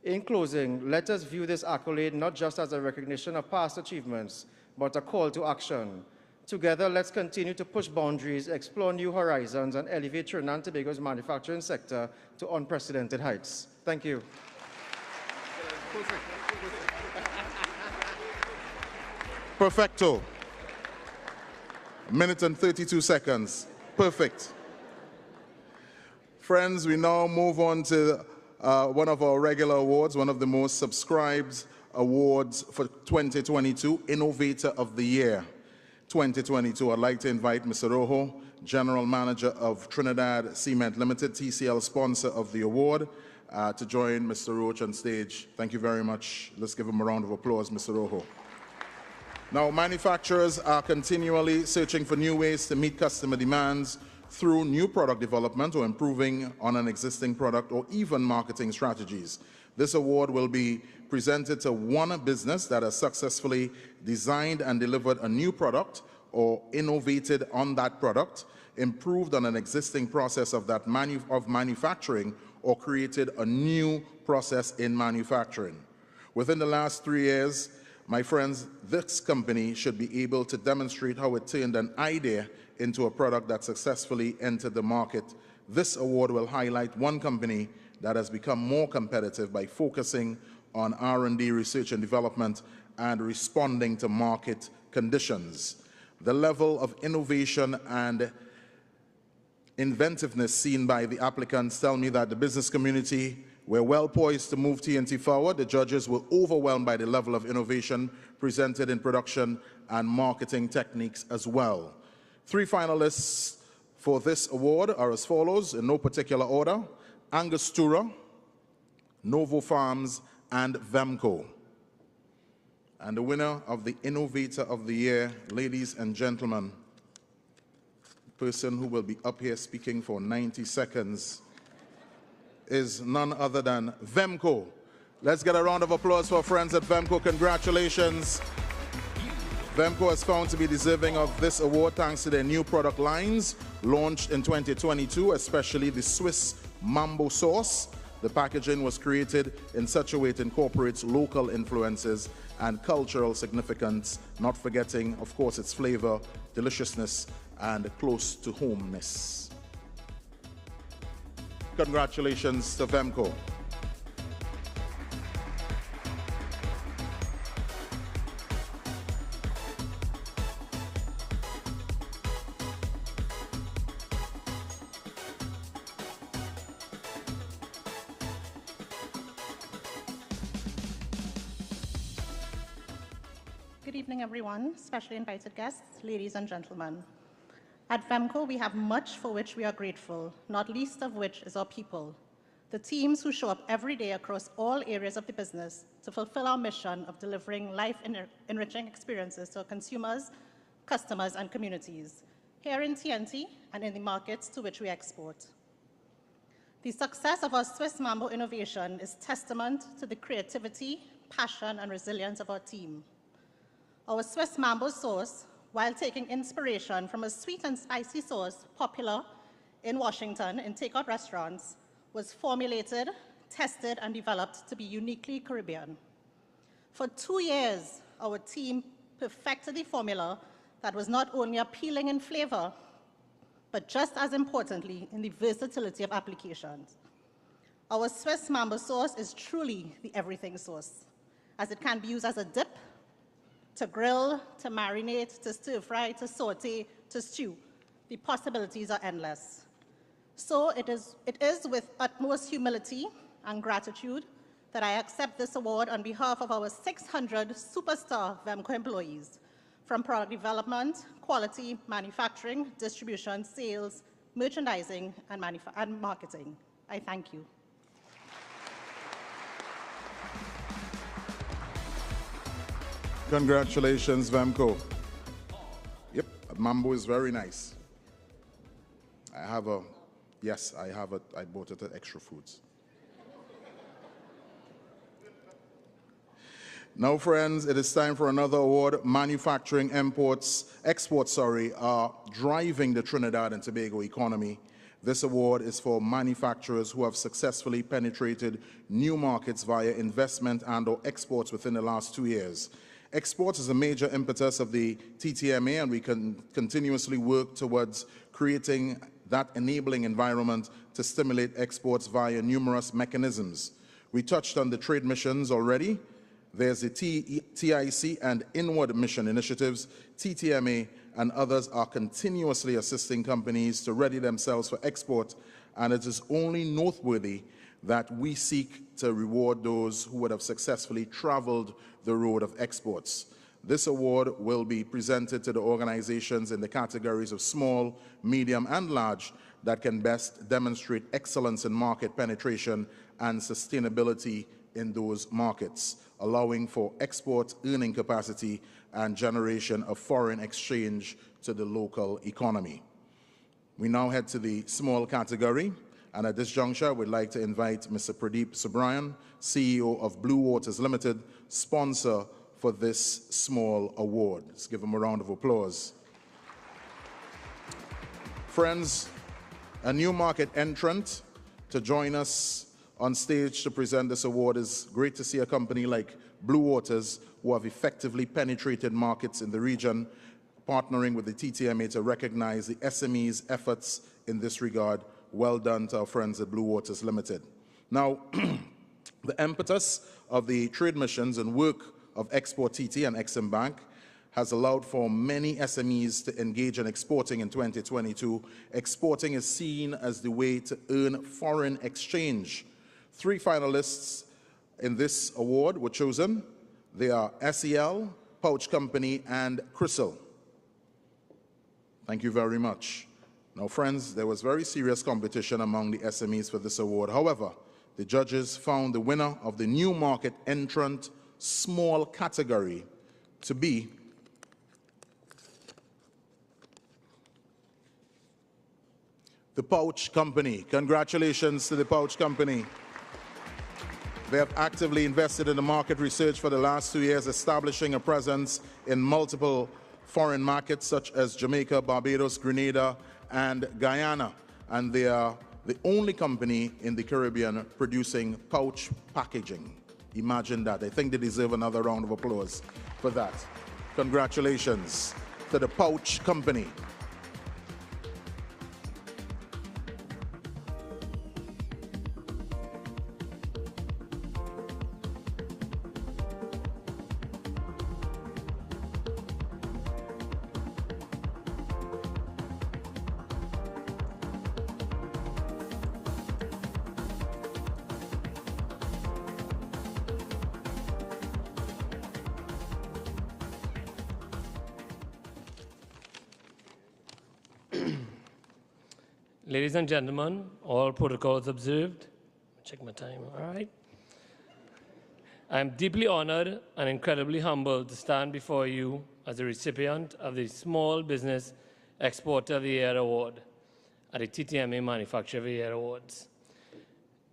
In closing, let us view this accolade not just as a recognition of past achievements, but a call to action. Together, let's continue to push boundaries, explore new horizons, and elevate Trinidad and Tobago's manufacturing sector to unprecedented heights. Thank you. Perfecto. 1 minute and 32 seconds. Perfect. Friends, we now move on to one of our regular awards, one of the most subscribed awards for 2022, Innovator of the Year 2022. I'd like to invite Mr. Rojo, General Manager of Trinidad Cement Limited, TCL sponsor of the award, to join Mr. Roach on stage. Thank you very much. Let's give him a round of applause, Mr. Rojo. Now, manufacturers are continually searching for new ways to meet customer demands through new product development or improving on an existing product or even marketing strategies. This award will be presented to one business that has successfully designed and delivered a new product or innovated on that product, improved on an existing process of manufacturing, or created a new process in manufacturing. Within the last 3 years, my friends, this company should be able to demonstrate how it turned an idea into a product that successfully entered the market. This award will highlight one company that has become more competitive by focusing on R&D, research and development, and responding to market conditions. The level of innovation and inventiveness seen by the applicants tell me that the business community were well poised to move TNT forward. The judges were overwhelmed by the level of innovation presented in production and marketing techniques as well. 3 finalists for this award are as follows, in no particular order: Angostura, Novo Farms, and Vemco. And the winner of the Innovator of the Year, ladies and gentlemen, the person who will be up here speaking for 90 seconds, is none other than Vemco. Let's get a round of applause for our friends at Vemco. Congratulations. Vemco is found to be deserving of this award thanks to their new product lines launched in 2022, especially the Swiss Mambo sauce. The packaging was created in such a way it incorporates local influences and cultural significance, not forgetting, of course, its flavor, deliciousness, and close to homeness. Congratulations to Vemco. Good evening, everyone, specially invited guests, ladies and gentlemen. At Vemco, we have much for which we are grateful, not least of which is our people, the teams who show up every day across all areas of the business to fulfill our mission of delivering life-enriching experiences to our consumers, customers, and communities, here in TNT and in the markets to which we export. The success of our Swiss Mambo innovation is testament to the creativity, passion, and resilience of our team. Our Swiss Mambo sauce, while taking inspiration from a sweet and spicy sauce popular in Washington in takeout restaurants, was formulated, tested, and developed to be uniquely Caribbean. For 2 years, our team perfected the formula that was not only appealing in flavor, but just as importantly, in the versatility of applications. Our Swiss Mambo sauce is truly the everything sauce, as it can be used as a dip, to grill, to marinate, to stir fry, to saute, to stew. The possibilities are endless. So it is with utmost humility and gratitude that I accept this award on behalf of our 600 superstar VEMCO employees from product development, quality, manufacturing, distribution, sales, merchandising, and marketing. I thank you. Congratulations, VEMCO. Yep, Mambo is very nice. I bought it at Extra Foods. Now, friends, it is time for another award. Manufacturing exports are driving the Trinidad and Tobago economy. This award is for manufacturers who have successfully penetrated new markets via investment and/or exports within the last 2 years. Exports is a major impetus of the TTMA, and we can continuously work towards creating that enabling environment to stimulate exports via numerous mechanisms. We touched on the trade missions already. There's the TIC and Inward Mission Initiatives. TTMA and others are continuously assisting companies to ready themselves for export, and it is only noteworthy that we seek to reward those who would have successfully traveled the road of exports. This award will be presented to the organizations in the categories of small, medium, and large that can best demonstrate excellence in market penetration and sustainability in those markets, allowing for export earning capacity and generation of foreign exchange to the local economy. We now head to the small category, and at this juncture, we'd like to invite Mr. Pradeep Subrayan, CEO of Blue Waters Limited, sponsor for this small award. Let's give him a round of applause. Friends, a new market entrant to join us on stage to present this award. Is great to see a company like Blue Waters, who have effectively penetrated markets in the region, partnering with the TTMA to recognize the SME's efforts in this regard. Well done to our friends at Blue Waters Limited. Now, the impetus of the trade missions and work of Export TT and Exim Bank has allowed for many SMEs to engage in exporting in 2022. Exporting is seen as the way to earn foreign exchange. 3 finalists in this award were chosen. They are SEL, Pouch Company, and Crystal. Thank you very much. Now, friends, there was very serious competition among the SMEs for this award. However, the judges found the winner of the new market entrant small category to be the Pouch Company. Congratulations to the Pouch Company. They have actively invested in the market research for the last 2 years, establishing a presence in multiple foreign markets such as Jamaica, Barbados, Grenada, and Guyana. And they are the only company in the Caribbean producing pouch packaging. Imagine that. I think they deserve another round of applause for that. Congratulations to the Pouch Company. Ladies and gentlemen, all protocols observed. Check my time, all right? I am deeply honored and incredibly humbled to stand before you as a recipient of the Small Business Exporter of the Year Award at the TTMA Manufacturer of the Year Awards.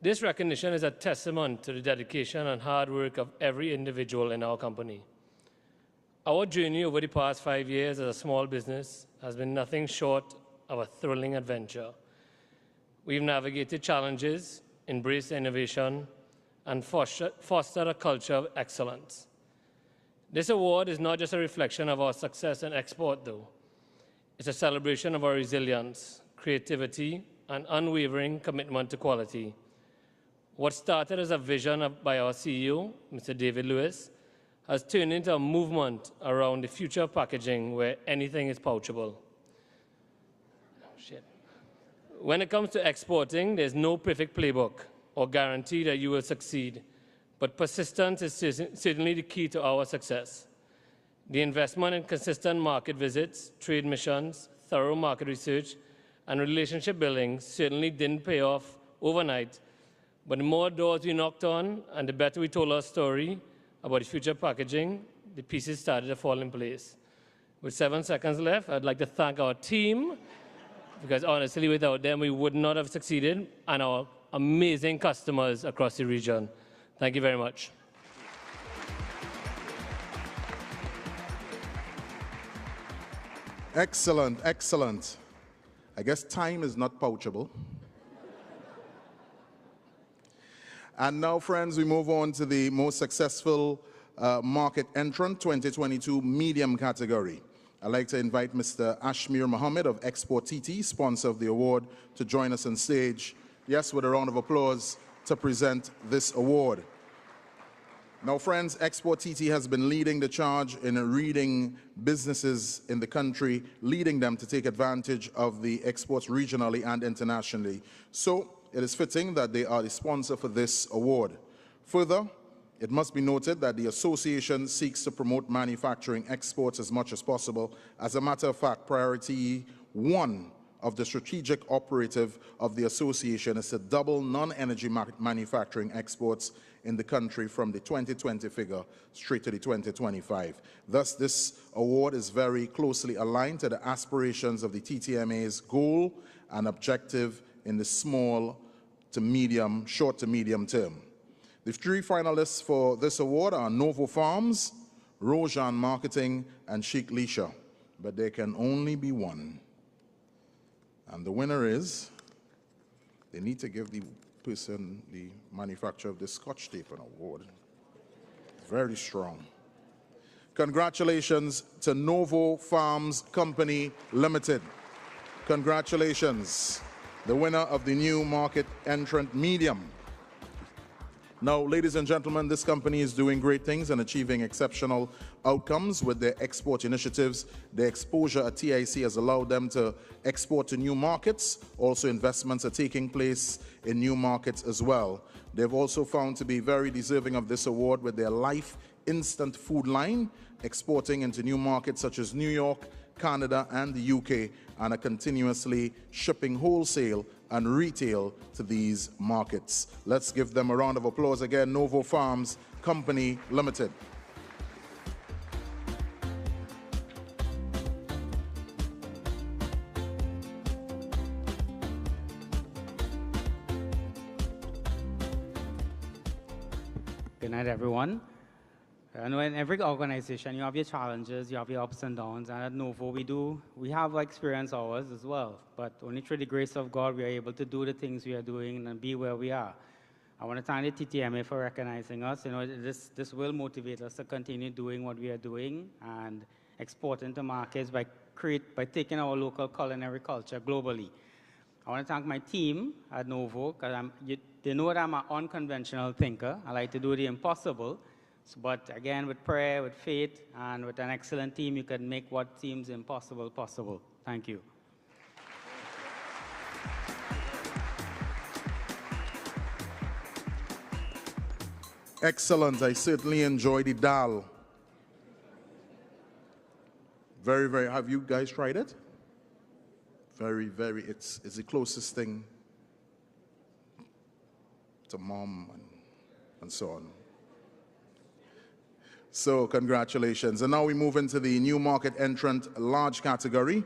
This recognition is a testament to the dedication and hard work of every individual in our company. Our journey over the past 5 years as a small business has been nothing short of a thrilling adventure. We've navigated challenges, embraced innovation, and fostered a culture of excellence. This award is not just a reflection of our success in export, though. It's a celebration of our resilience, creativity, and unwavering commitment to quality. What started as a vision by our CEO, Mr. David Lewis, has turned into a movement around the future of packaging where anything is pouchable. When it comes to exporting, there's no perfect playbook or guarantee that you will succeed. but persistence is certainly the key to our success. The investment in consistent market visits, trade missions, thorough market research, and relationship building certainly didn't pay off overnight, but the more doors we knocked on and the better we told our story about the future packaging, the pieces started to fall in place. With 7 seconds left, I'd like to thank our team, because honestly, without them, we would not have succeeded, and our amazing customers across the region. Thank you very much. Excellent, excellent. I guess time is not poachable. And now, friends, we move on to the most successful market entrant 2022 medium category. I'd like to invite Mr. Ashmir Mohammed of Export TT, sponsor of the award, to join us on stage. Yes, with a round of applause to present this award. Now, friends, Export TT has been leading the charge in reading businesses in the country, leading them to take advantage of the exports regionally and internationally. So it is fitting that they are the sponsor for this award. Further, it must be noted that the association seeks to promote manufacturing exports as much as possible. As a matter of fact, priority one of the strategic operative of the association is to double non-energy manufacturing exports in the country from the 2020 figure straight to the 2025. Thus, this award is very closely aligned to the aspirations of the TTMA's goal and objective in the short to medium term. The 3 finalists for this award are Novo Farms, Rojan Marketing, and Chic Leisure, but there can only be one. And the winner is, they need to give the person, the manufacturer of the Scotch tape, an award. Very strong. Congratulations to Novo Farms Company Limited. Congratulations, the winner of the new market entrant medium. Now, ladies and gentlemen, this company is doing great things and achieving exceptional outcomes with their export initiatives. Their exposure at TIC has allowed them to export to new markets. Also, investments are taking place in new markets as well. They've also found to be very deserving of this award with their Life Instant Food line, exporting into new markets such as New York, Canada, and the UK, and are continuously shipping wholesale and retail to these markets. Let's give them a round of applause again. Novo Farms Company Limited. Good night, everyone. I know in every organization, you have your challenges, you have your ups and downs, and at Novo, we have experience ours as well. But only through the grace of God, we are able to do the things we are doing and be where we are. I want to thank the TTMA for recognizing us. You know, this will motivate us to continue doing what we are doing and exporting to markets by taking our local culinary culture globally. I want to thank my team at Novo, because they know that I'm an unconventional thinker. I like to do the impossible. But again, with prayer, with faith, and with an excellent team, you can make what seems impossible possible. Thank you. Excellent. I certainly enjoy the dal. Very, very. Have you guys tried it? Very, very. It's the closest thing to mom and so on. So congratulations. And now we move into the new market entrant large category.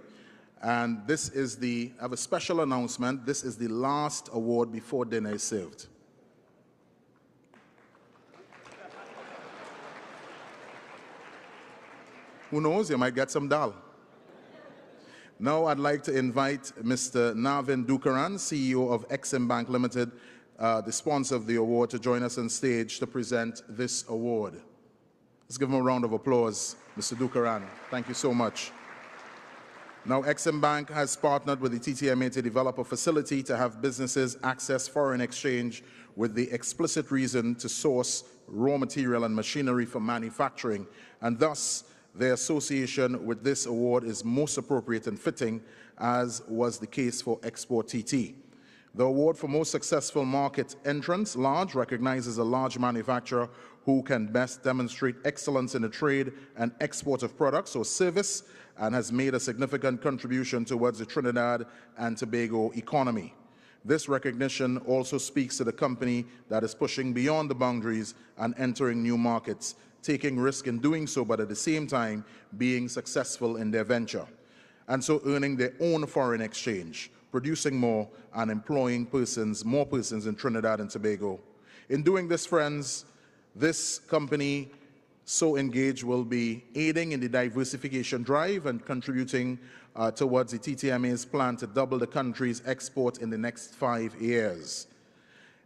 And this is I have a special announcement. This is the last award before dinner is served. Who knows, you might get some dal. Now I'd like to invite Mr. Navin Dukaran, CEO of Exim Bank Limited, the sponsor of the award, to join us on stage to present this award. Let's give him a round of applause, Mr. Dukaran. Thank you so much. Now, Exim Bank has partnered with the TTMA to develop a facility to have businesses access foreign exchange with the explicit reason to source raw material and machinery for manufacturing, and thus their association with this award is most appropriate and fitting, as was the case for Export TT. The award for most successful market entrance, large, recognizes a large manufacturer who can best demonstrate excellence in the trade and export of products or service and has made a significant contribution towards the Trinidad and Tobago economy. This recognition also speaks to the company that is pushing beyond the boundaries and entering new markets, taking risk in doing so, but at the same time being successful in their venture, and so earning their own foreign exchange, producing more and employing more persons in Trinidad and Tobago. In doing this, friends, this company so engaged will be aiding in the diversification drive and contributing towards the TTMA's plan to double the country's export in the next 5 years.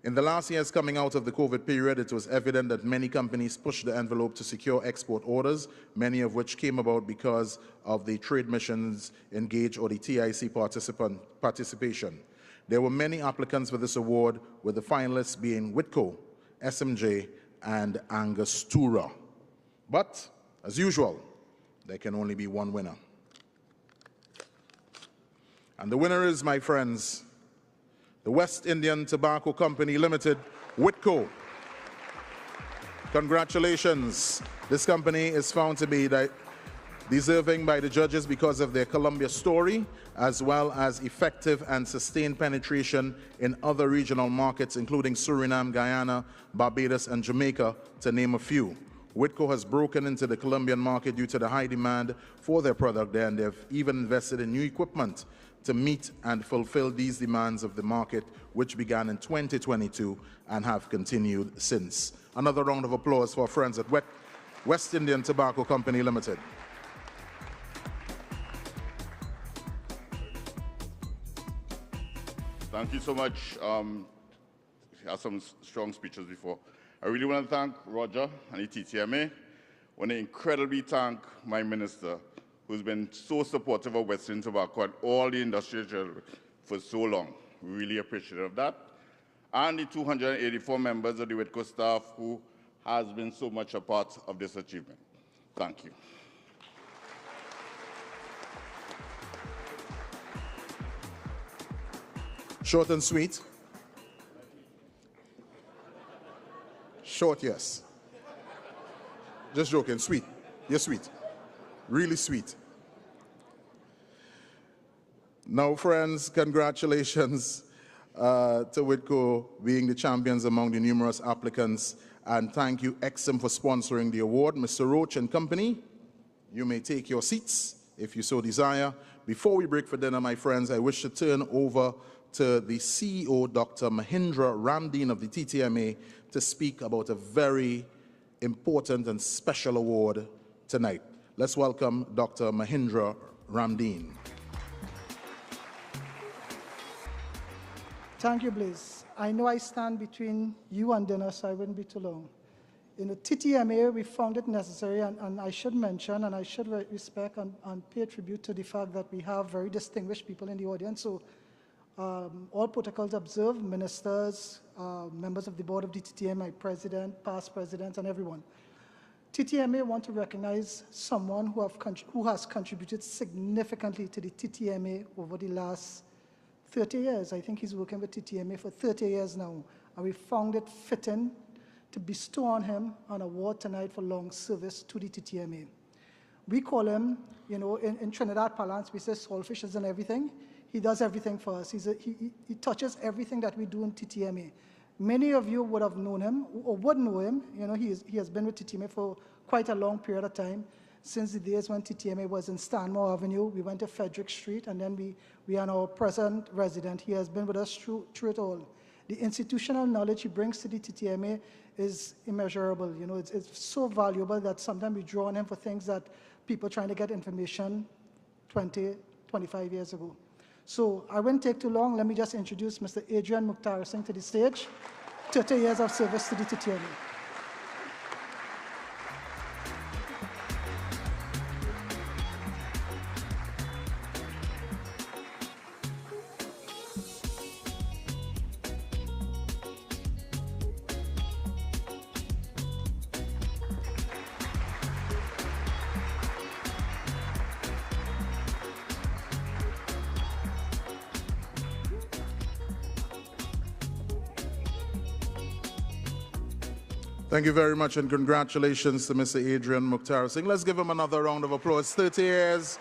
In the last years coming out of the COVID period, it was evident that many companies pushed the envelope to secure export orders, many of which came about because of the trade missions engaged or the TIC participation. There were many applicants for this award, with the finalists being Whitco, SMJ, and Angostura. But, as usual, there can only be one winner. And the winner is, my friends, the West Indian Tobacco Company Limited, Whitco. Congratulations. This company is found to be deserving by the judges because of their Colombia story, as well as effective and sustained penetration in other regional markets, including Suriname, Guyana, Barbados, and Jamaica, to name a few. Whitco has broken into the Colombian market due to the high demand for their product there, and they've even invested in new equipment to meet and fulfill these demands of the market, which began in 2022 and have continued since. Another round of applause for our friends at West Indian Tobacco Company Limited. Thank you so much. I had some strong speeches before. I really want to thank Roger and the TTMA. I want to incredibly thank my minister, who's been so supportive of West Indian Tobacco and all the industry for so long. We really appreciate that. And the 284 members of the Whitco staff who has been so much a part of this achievement. Thank you. Short and sweet. Short, yes. Just joking, sweet. You're sweet. Really sweet. Now, friends, congratulations to Whitco being the champions among the numerous applicants. And thank you, Exim, for sponsoring the award. Mr. Roach and company, you may take your seats if you so desire. Before we break for dinner, my friends, I wish to turn over to the CEO, Dr. Mahindra Ramdeen of the TTMA, to speak about a very important and special award tonight. Let's welcome Dr. Mahindra Ramdeen. Thank you, Blaze. I know I stand between you and dinner, so I wouldn't be too long. In the TTMA, we found it necessary, and I should mention, and I should respect and pay tribute to the fact that we have very distinguished people in the audience. So all protocols observed, ministers, members of the board of the TTMA, president, past presidents, and everyone. TTMA want to recognize someone who has contributed significantly to the TTMA over the last 30 years. I think he's working with TTMA for 30 years now, and we found it fitting to bestow on him an award tonight for long service to the TTMA. We call him, you know, in Trinidad parlance, we say saltfish isn't everything. He does everything for us. He touches everything that we do in TTMA. Many of you would have known him or would know him. You know, he has been with TTMA for quite a long period of time, since the days when TTMA was in Stanmore Avenue. We went to Frederick Street, and then we are our present resident. He has been with us through it all. The institutional knowledge he brings to the TTMA is immeasurable. You know, it's so valuable that sometimes we draw on him for things that people trying to get information 20, 25 years ago. So I won't take too long. Let me just introduce Mr. Adrian Mukhtar Singh to the stage. 30 years of service to the TTMA. Thank you very much, and congratulations to Mr. Adrian Mukhtar Singh. Let's give him another round of applause. 30 years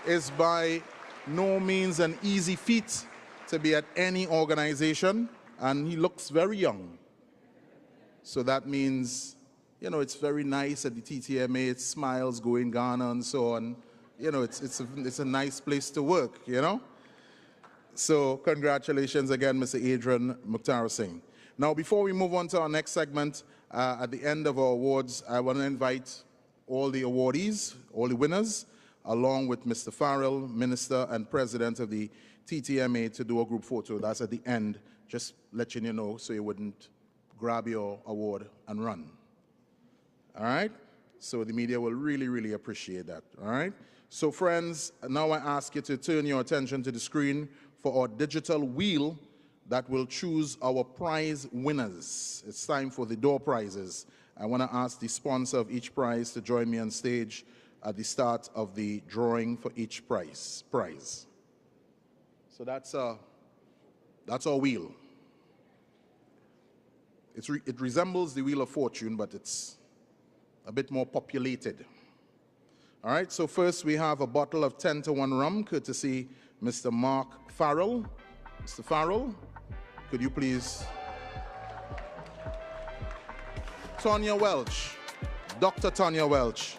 is by no means an easy feat to be at any organization, and he looks very young. So that means, you know, it's very nice at the TTMA, it's smiles go in Ghana and so on. You know, it's a nice place to work, you know? So congratulations again, Mr. Adrian Mukhtar Singh. Now, before we move on to our next segment, at the end of our awards, I want to invite all the awardees, all the winners, along with Mr. Farrell, Minister and President of the TTMA, to do a group photo. That's at the end, just letting you know so you wouldn't grab your award and run. All right? So the media will really, really appreciate that. All right? So friends, now I ask you to turn your attention to the screen for our digital wheel that will choose our prize winners. It's time for the door prizes. I want to ask the sponsor of each prize to join me on stage at the start of the drawing for each prize. So that's our wheel. It resembles the Wheel of Fortune, but it's a bit more populated. All right, so first we have a bottle of 10-to-1 rum, courtesy Mr. Mark Farrell. Mr. Farrell, could you please? Tonya Welch, Dr. Tonya Welch.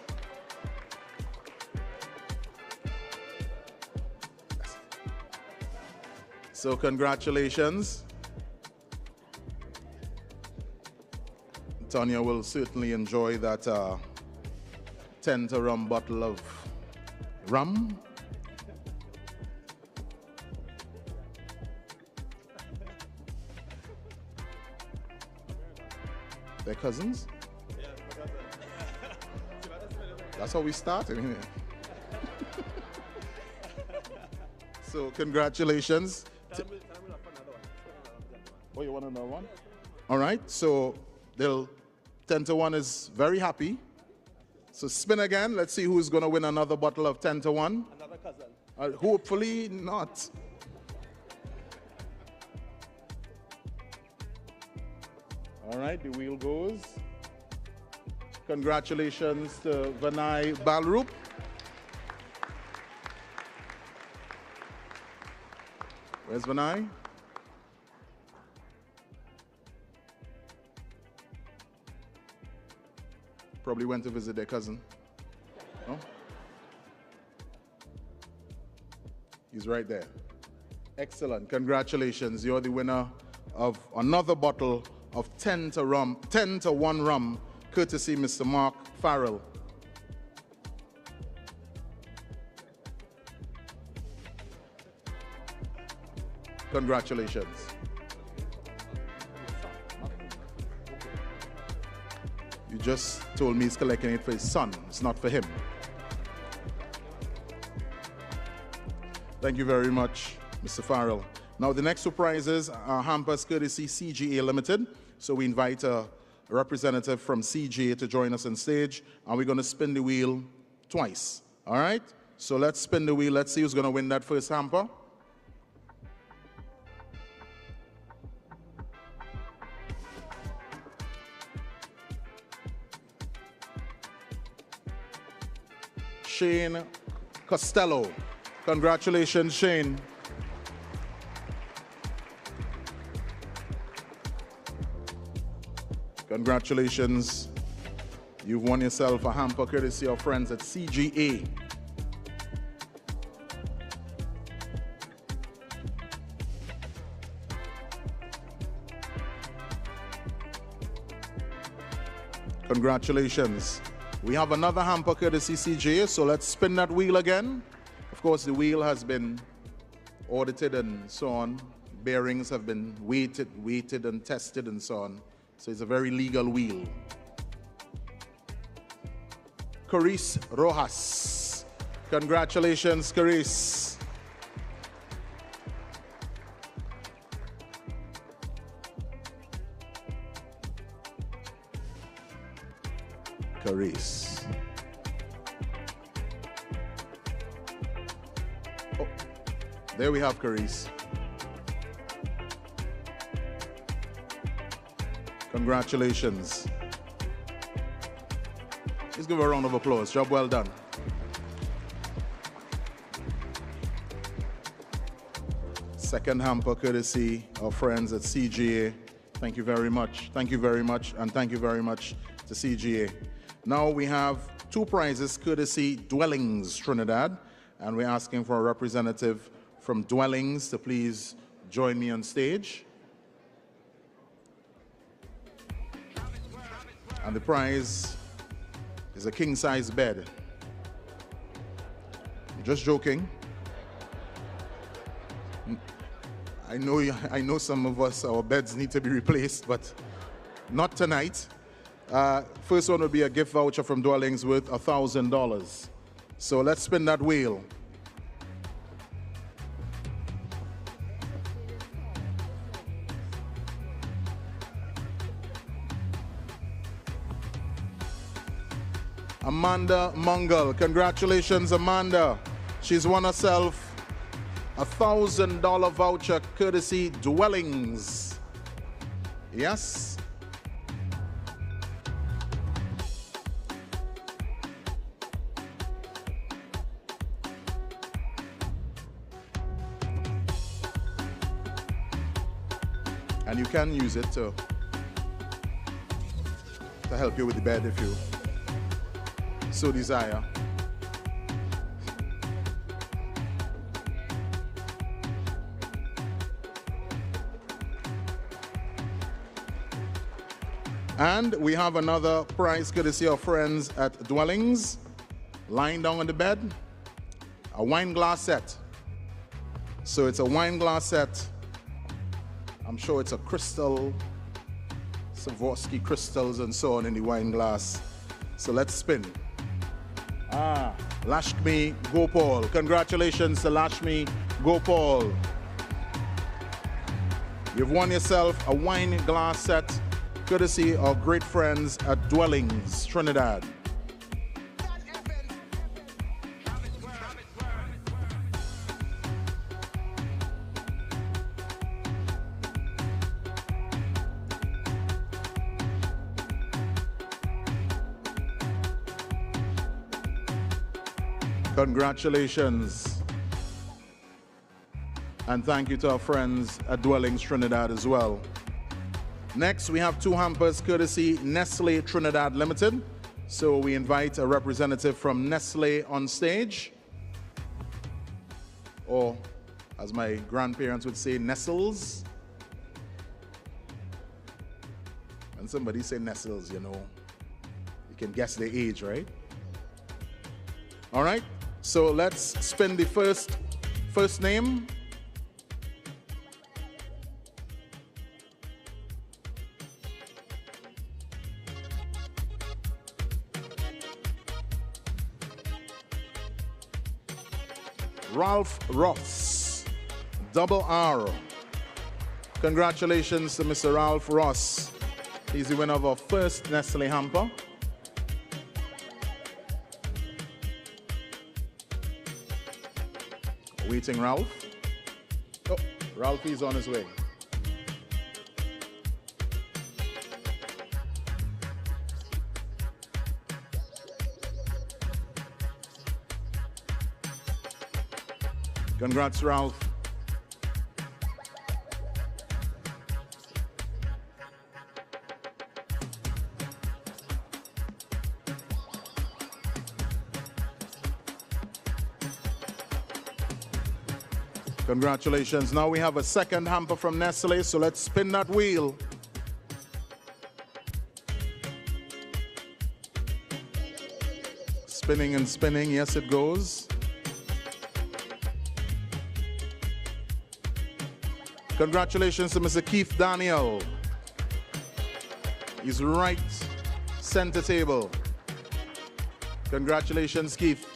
So congratulations. Tonya will certainly enjoy that 10-to-rum bottle of rum. They're cousins? Yeah, that's how we started. So congratulations. Oh, you want another one? All right, so they'll 10-to-1 is very happy. So spin again. Let's see who's going to win another bottle of 10-to-1. Another cousin. Hopefully not. All right, the wheel goes. Congratulations to Vinay Balrup. Where's Vinay? Probably went to visit their cousin. No? He's right there. Excellent. Congratulations. You're the winner of another bottle of 10-to-1 rum, courtesy Mr. Mark Farrell. Congratulations. You just told me he's collecting it for his son. It's not for him. Thank you very much, Mr. Farrell. Now, the next two prizes are hampers courtesy CGA Limited. So we invite a representative from CGA to join us on stage, and we're going to spin the wheel twice. All right? So let's spin the wheel. Let's see who's going to win that first hamper. Shane Costello. Congratulations, Shane. Congratulations. You've won yourself a hamper courtesy of friends at CGA. Congratulations. We have another hamper courtesy CGA, so let's spin that wheel again. Of course, the wheel has been audited and so on. Bearings have been weighted and tested and so on. So it's a very legal wheel. Carice Rojas. Congratulations, Carice. Carice. Oh, there we have Carice. Congratulations. Let's give her a round of applause. Job well done. Second hamper courtesy of friends at CGA. Thank you very much. Thank you very much. And thank you very much to CGA. Now we have 2 prizes courtesy Dwellings Trinidad. And we're asking for a representative from Dwellings to please join me on stage. And the prize is a king-size bed. I'm just joking. I know some of us, our beds need to be replaced, but not tonight. First one will be a gift voucher from Dwellings worth $1,000. So let's spin that wheel. Amanda Mungle. Congratulations, Amanda. She's won herself a $1,000 voucher courtesy Dwellings. Yes? And you can use it to help you with the bed if you so desire. And we have another prize courtesy of friends at Dwellings. Lying down on the bed, a wine glass set. So it's a wine glass set. I'm sure it's a crystal, Swarovski crystals and so on in the wine glass. So let's spin. Lashmi Gopal. Congratulations to Lashmi Gopal. You've won yourself a wine glass set courtesy of great friends at Dwellings Trinidad. Congratulations. And thank you to our friends at Dwellings Trinidad as well. Next, we have 2 hampers courtesy Nestle Trinidad Limited. So we invite a representative from Nestle on stage. Or, as my grandparents would say, Nestles. When somebody say Nestles, you know, you can guess their age, right? All right, so let's spin the first name. Ralph Ross, double R. Congratulations to Mr. Ralph Ross. He's the winner of our first Nestle hamper. Waiting Ralph. Oh, Ralphie's on his way. Congrats, Ralph. Congratulations. Now we have a second hamper from Nestle, so let's spin that wheel. Spinning and spinning, yes it goes. Congratulations to Mr. Keith Daniel. He's right center table. Congratulations, Keith.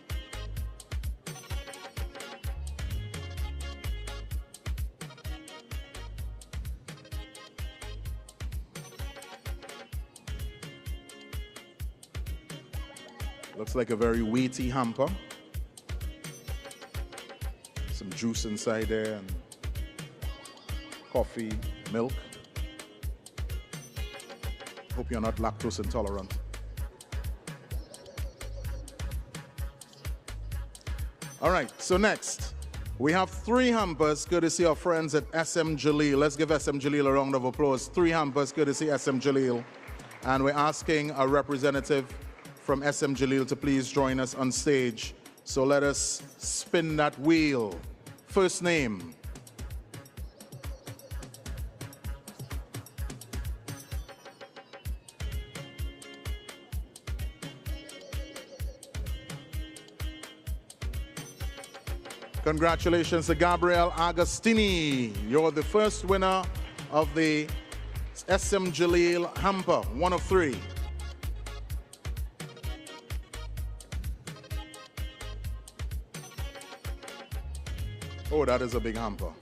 Looks like a very weighty hamper. Some juice inside there and coffee, milk. Hope you're not lactose intolerant. All right, so next, we have 3 hampers courtesy of friends at SM Jaleel. Let's give SM Jaleel a round of applause. 3 hampers courtesy SM Jaleel. And we're asking a representative from SM Jaleel to please join us on stage. So let us spin that wheel. First name. Congratulations to Gabriel Agostini. You're the first winner of the SM Jaleel hamper, 1 of 3. Oh, that is a big hamper.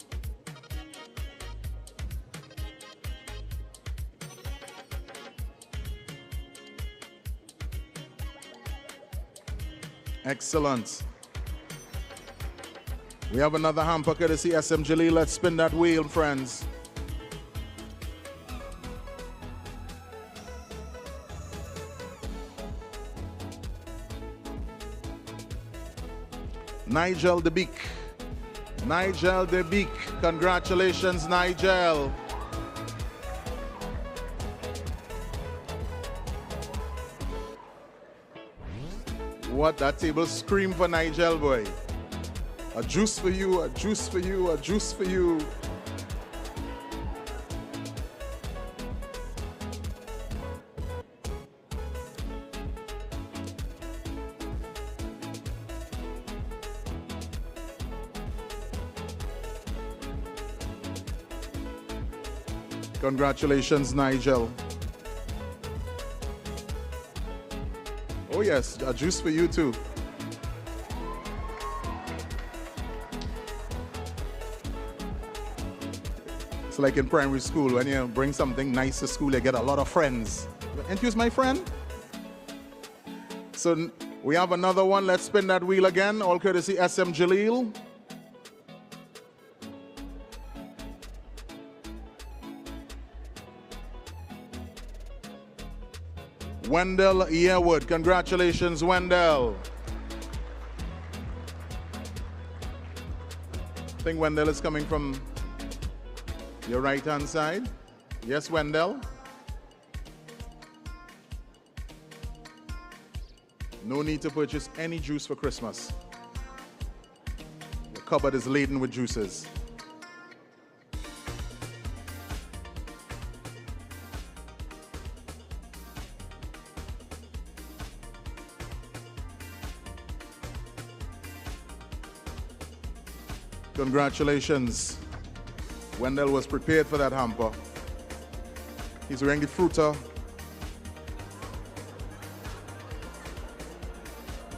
Excellent. We have another hamper courtesy SM Jaleel. Let's spin that wheel, friends. Nigel DeBeek. Nigel DeBeek. Congratulations, Nigel. What, that table scream for Nigel, boy. A juice for you, a juice for you, a juice for you. Congratulations, Nigel. Oh yes, a juice for you too. It's like in primary school, when you bring something nice to school, you get a lot of friends. Introduce my friend. So we have another one. Let's spin that wheel again, all courtesy SM Jaleel. Wendell Yearwood. Congratulations, Wendell. I think Wendell is coming from your right-hand side. Yes, Wendell? No need to purchase any juice for Christmas. The cupboard is laden with juices. Congratulations. Wendell was prepared for that hamper. He's wearing the fruiter.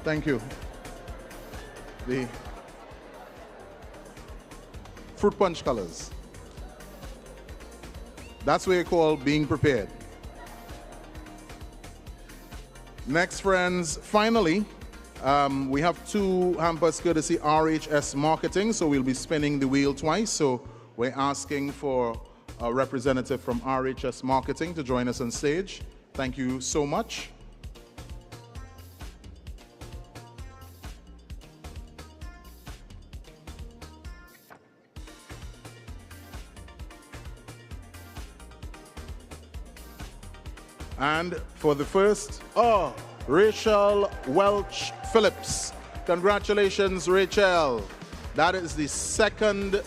Thank you. The fruit punch colors. That's what you call being prepared. Next, friends, finally, we have 2 hampers courtesy RHS Marketing, so we'll be spinning the wheel twice. So we're asking for a representative from RHS Marketing to join us on stage. Thank you so much. And for the first, Rachel Welch Phillips. Congratulations, Rachel. That is the second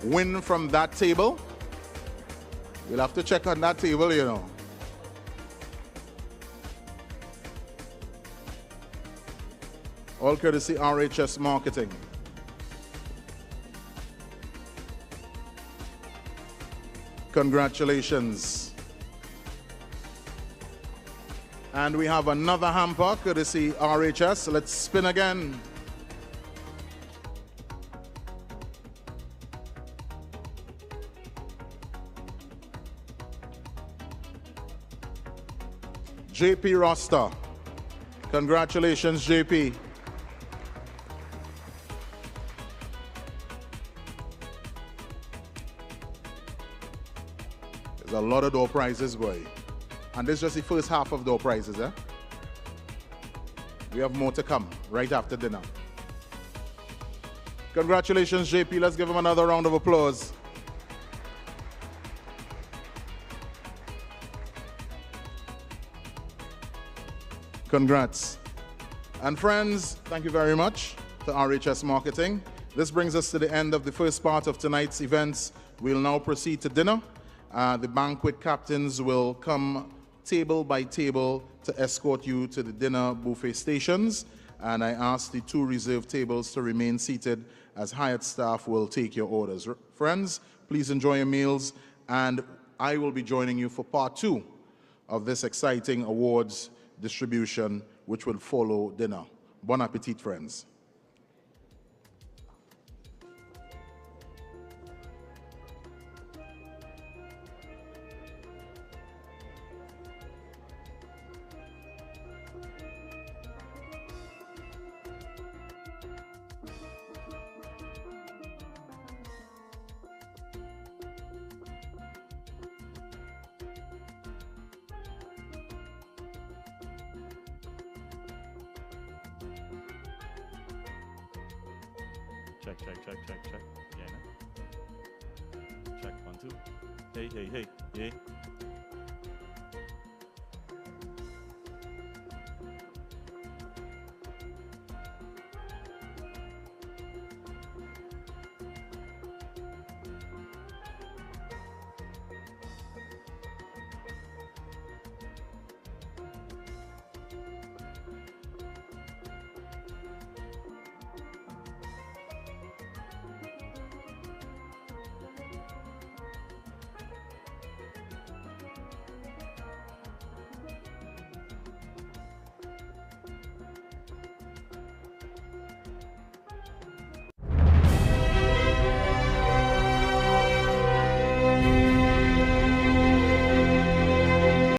win from that table. We'll have to check on that table, you know. All courtesy RHS Marketing. Congratulations. And we have another hamper courtesy RHS. Let's spin again. JP Roster. Congratulations, JP. There's a lot of door prizes, boy. And this is just the first half of door prizes, eh? We have more to come right after dinner. Congratulations, JP. Let's give him another round of applause. Congrats. And friends, thank you very much to RHS Marketing. This brings us to the end of the first part of tonight's events. We'll now proceed to dinner. The banquet captains will come table by table to escort you to the dinner buffet stations. And I ask the 2 reserved tables to remain seated as Hyatt staff will take your orders. Friends, please enjoy your meals, and I will be joining you for part 2 of this exciting awards distribution, which will follow dinner. Bon appetit, friends. Check. Yeah, no? Check, 1, 2. Hey.